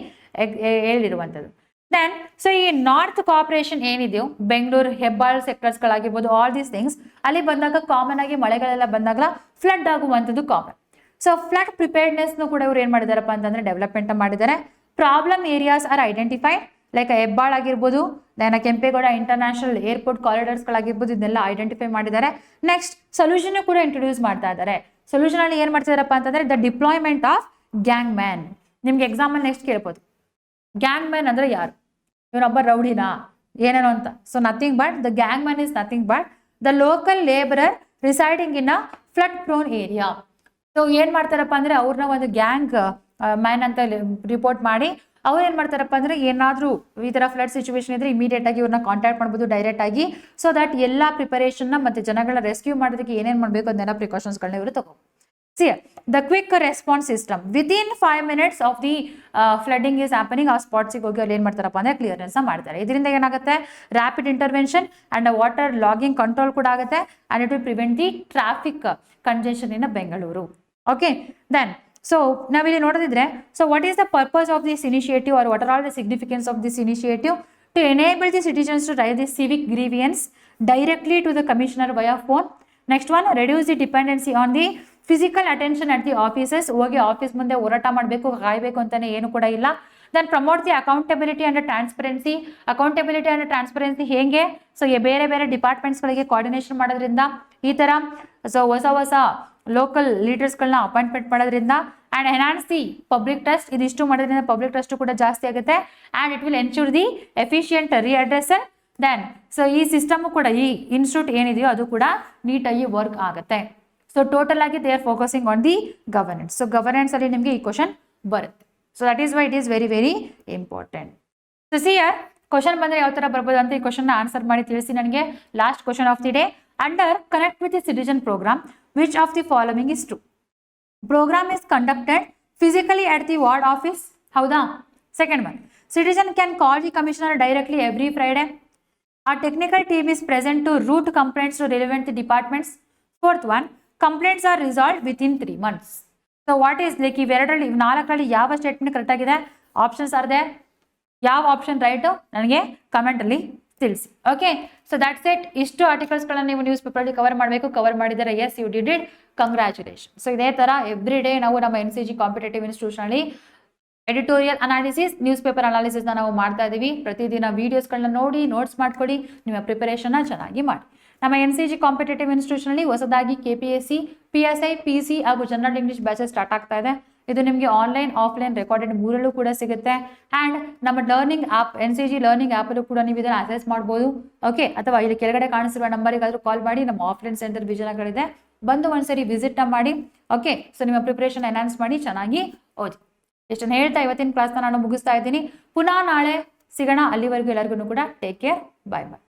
ಹೇಳಿರುವಂಥದ್ದು. ದೆನ್ ಸೊ ಈ ನಾರ್ತ್ ಕೋಆಪರೇಷನ್ ಏನಿದೆಯೋ ಬೆಂಗಳೂರು ಹೆಬ್ಬಾಳ್ ಸೆಕ್ಟರ್ಸ್ಗಳಾಗಿರ್ಬೋದು, ಆಲ್ ದೀಸ್ ಥಿಂಗ್ಸ್ ಅಲ್ಲಿ ಬಂದಾಗ ಕಾಮನ್ ಆಗಿ ಮಳೆಗಳೆಲ್ಲ ಬಂದಾಗ ಫ್ಲಡ್ ಆಗುವಂಥದ್ದು ಕಾಮನ್. ಸೊ ಫ್ಲಡ್ ಪ್ರಿಪೇರ್ಡ್ನೆಸ್ನು ಕೂಡ ಇವ್ರು ಏನು ಮಾಡಿದಾರಪ್ಪ ಅಂತಂದ್ರೆ ಡೆವಲಪ್ಮೆಂಟ್ ಮಾಡಿದ್ದಾರೆ. Problem areas are identified, like Hebbal ಆಗಿರ್ಬೋದು, ದೆನ್ ಕೆಂಪೇಗೌಡ ಇಂಟರ್ನ್ಯಾಷನಲ್ ಏರ್ಪೋರ್ಟ್ ಕಾರಿಡಾರ್ಸ್ಗಳಾಗಿರ್ಬೋದು, ಇದನ್ನೆಲ್ಲ ಐಡೆಂಟಿಫೈ ಮಾಡಿದ್ದಾರೆ. ನೆಕ್ಸ್ಟ್ ಸೊಲ್ಯೂಷನ್ ಕೂಡ ಇಂಟ್ರೊಡ್ಯೂಸ್ ಮಾಡ್ತಾ ಇದ್ದಾರೆ. ಸೊಲ್ಯೂಷನ್ ಅಲ್ಲಿ ಏನು ಮಾಡ್ತಿದಾರಪ್ಪ ಅಂತಂದ್ರೆ the deployment of gang man. ನಿಮ್ಗೆ ಎಕ್ಸಾಂಪಲ್ ನೆಕ್ಸ್ಟ್ ಕೇಳ್ಬೋದು, ಗ್ಯಾಂಗ್ ಮ್ಯಾನ್ ಅಂದ್ರೆ ಯಾರು, ಇವನೊಬ್ಬ ರೌಡಿನಾ ಏನೇನೋ ಅಂತ. So nothing but the gang man is nothing but the local labourer residing in a flood prone area. So ಏನ್ ಮಾಡ್ತಾರಪ್ಪ ಅಂದ್ರೆ ಅವ್ರನ್ನ ಒಂದು ಗ್ಯಾಂಗ್ ಮ್ಯಾನ್ ಅಂತ ರಿಪೋರ್ಟ್ ಮಾಡಿ ಅವ್ರು ಏನ್ ಮಾಡ್ತಾರಪ್ಪ ಅಂದ್ರೆ ಏನಾದ್ರೂ ಈ ತರ ಫ್ಲಡ್ ಸಿಚುವೇಶನ್ ಇದ್ರೆ ಇಮಿಡಿಯೇಟ್ ಆಗಿ ಇವ್ರನ್ನ ಕಾಂಟ್ಯಾಕ್ಟ್ ಮಾಡ್ಬೋದು ಡೈರೆಕ್ಟ್ ಆಗಿ. ಸೊ ದಟ್ ಎಲ್ಲ ಪ್ರಿಪರೇಷನ್ ಮತ್ತೆ ಜನಗಳನ್ನ ರೆಸ್ಕ್ಯೂ ಮಾಡೋದಕ್ಕೆ ಏನೇನ್ ಮಾಡ್ಬೇಕು ಅದನ್ನೆಲ್ಲ ಪ್ರಿಕಾಷನ್ಸ್ಗಳನ್ನ ಇವರು ತಗೋ. See, the quick response system within 5 minutes of the flooding is happening, ಆ ಸ್ಪಾಟ್ಸಿಗೆ ಹೋಗಿ ಅವ್ರು ಏನು ಮಾಡ್ತಾರಪ್ಪ ಅಂದರೆ ಕ್ಲಿಯರೆನ್ಸ್ ಮಾಡ್ತಾರೆ. ಇದರಿಂದ ಏನಾಗುತ್ತೆ, rapid intervention and water logging control ಕೂಡ ಆಗುತ್ತೆ and it will prevent the traffic congestion in Bengaluru. Okay, then so ನಾವಿಲ್ಲಿ ನೋಡೋದಿದ್ರೆ, so what is the purpose of this initiative or what are all the significance of this initiative? To enable the citizens to raise the civic grievance directly to the commissioner via phone. Next one, reduce the dependency on the physical attention at the offices. ಹೋಗಿ ಆಫೀಸ್ ಮುಂದೆ ಹೋರಾಟ ಮಾಡಬೇಕು, ಕಾಯಬೇಕು ಅಂತಾನೆ ಏನು ಕೂಡ ಇಲ್ಲ. Then promote the accountability and transparency. Accountability and transparency ಹೇಗೆ, ಸೊ ಬೇರೆ ಬೇರೆ ಡಿಪಾರ್ಟ್ಮೆಂಟ್ಸ್ಗಳಿಗೆ ಕೋಆರ್ಡಿನೇಷನ್ ಮಾಡೋದ್ರಿಂದ, ಈ ಥರ ಸೊ ಹೊಸ ಲೋಕಲ್ ಲೀಡರ್ಸ್ಗಳನ್ನ ಅಪಾಯಿಂಟ್ಮೆಂಟ್ ಮಾಡೋದ್ರಿಂದ, and enhance the public trust. ಇದಿಷ್ಟು ಮಾಡೋದ್ರಿಂದ ಪಬ್ಲಿಕ್ ಟ್ರಸ್ಟ್ ಕೂಡ ಜಾಸ್ತಿ ಆಗುತ್ತೆ and it will ensure the efficient redressal. Then so ಈ ಸಿಸ್ಟಮ್ ಕೂಡ, ಈ ಇನ್ಸ್ಟಿಟ್ಯೂಟ್ ಏನಿದೆಯೋ ಅದು ಕೂಡ ನೀಟಾಗಿ ವರ್ಕ್ ಆಗುತ್ತೆ. ಸೊ ಟೋಟಲ್ ಆಗಿ they are focusing on the governance. So governance ಅಲ್ಲಿ ನಿಮಗೆ ಈ ಕ್ವಶನ್ ಬರುತ್ತೆ. So that is why it is very very important. So see your question ಬಂದರೆ ಯಾವ ಥರ ಬರ್ಬೋದು ಅಂತ ಈ ಕ್ವಶನ್ನ ಆನ್ಸರ್ ಮಾಡಿ ತಿಳಿಸಿ ನನಗೆ. Last question of the day, under connect with the citizen program which of the following is true? Program is conducted physically at the ward office. ಹೌದಾ? Second one, citizen can call the commissioner directly every Friday. A technical team is present to route complaints to relevant the departments. Fourth one, complaints are resolve within 3 months. So what is like ಇವೆರಡರಲ್ಲಿ 4ರಲ್ಲಿ ಯಾವ ಸ್ಟೇಟ್ಮೆಂಟ್ ಕರೆಕ್ಟ್ ಆಗಿದೆ? Options are they. ಯಾವ ಆಪ್ಷನ್ ರೈಟು ನನಗೆ ಕಮೆಂಟಲ್ಲಿ ತಿಳಿಸಿ. Okay, so that's it. ಇಷ್ಟು ಆರ್ಟಿಕಲ್ಸ್ಗಳನ್ನ ನೀವು ನ್ಯೂಸ್ ಪೇಪರಲ್ಲಿ ಕವರ್ ಮಾಡಬೇಕು. ಕವರ್ ಮಾಡಿದರೆ yes you did it, congratulation. So ಇದೇ ಥರ ಎವ್ರಿ ಡೇ ನಾವು ನಮ್ಮ NCG ಕಾಂಪಿಟೇಟಿವ್ ಇನ್ಸ್ಟಿಟ್ಯೂಷನಲ್ಲಿ ಎಡಿಟೋರಿಯಲ್ ಅನಾಲಿಸಿಸ್, ನ್ಯೂಸ್ ಪೇಪರ್ ಅನಾಲಿಸಿಸ್ನ ನಾವು ಮಾಡ್ತಾ ಇದ್ದೀವಿ. ಪ್ರತಿದಿನ ವೀಡಿಯೋಸ್ಗಳನ್ನ ನೋಡಿ ನೋಟ್ಸ್ ಮಾಡ್ಕೊಳ್ಳಿ, ನಿಮ್ಮ ಪ್ರಿಪರೇಷನ್ನ ಚೆನ್ನಾಗಿ ಮಾಡಿ. ನಮ್ಮ NCG ಕಾಂಪಿಟೇಟಿವ್ ಇನ್ಸ್ಟಿಟ್ಯೂಷನಲ್ಲಿ ಹೊಸದಾಗಿ KPSC, PSI, PC ಹಾಗೂ ಜನರಲ್ ಇಂಗ್ಲಿಷ್ ಬ್ಯಾಚಸ್ ಸ್ಟಾರ್ಟ್ ಆಗ್ತಾ ಇದೆ. ಇದು ನಿಮಗೆ ಆನ್ಲೈನ್, ಆಫ್ಲೈನ್, ರೆಕಾರ್ಡೆಡ್ ಮೂರಲ್ಲೂ ಕೂಡ ಸಿಗುತ್ತೆ. ಆ್ಯಂಡ್ ನಮ್ಮ ಲರ್ನಿಂಗ್ ಆ್ಯಪ್ NCG ಲರ್ನಿಂಗ್ ಆ್ಯಪಲ್ಲೂ ಕೂಡ ನೀವು ಇದನ್ನು ಅಸೆಸ್ ಮಾಡ್ಬೋದು. ಓಕೆ, ಅಥವಾ ಇಲ್ಲಿ ಕೆಳಗಡೆ ಕಾಣಿಸಿರುವ ನಂಬರಿಗಾದರೂ ಕಾಲ್ ಮಾಡಿ. ನಮ್ಮ ಆಫ್ಲೈನ್ ಸೆಂಟರ್ ವಿಜಯನಗರಗಳಿದೆ, ಬಂದು ಒಂದ್ಸರಿ ವಿಸಿಟ್ನ ಮಾಡಿ. ಓಕೆ, ಸೊ ನಿಮ್ಮ ಪ್ರಿಪರೇಷನ್ ಎನ್ಹಾನ್ಸ್ ಮಾಡಿ, ಚೆನ್ನಾಗಿ ಓದಿ. ಇಷ್ಟನ್ನು ಹೇಳ್ತಾ ಇವತ್ತಿನ ಕ್ಲಾಸ್ನ ನಾನು ಮುಗಿಸ್ತಾ ಇದ್ದೀನಿ. ಪುನಃ ನಾಳೆ ಸಿಗೋಣ. ಅಲ್ಲಿವರೆಗೂ ಎಲ್ಲರಿಗೂ ಕೂಡ ಟೇಕ್ ಕೇರ್, ಬಾಯ್ ಬಾಯ್.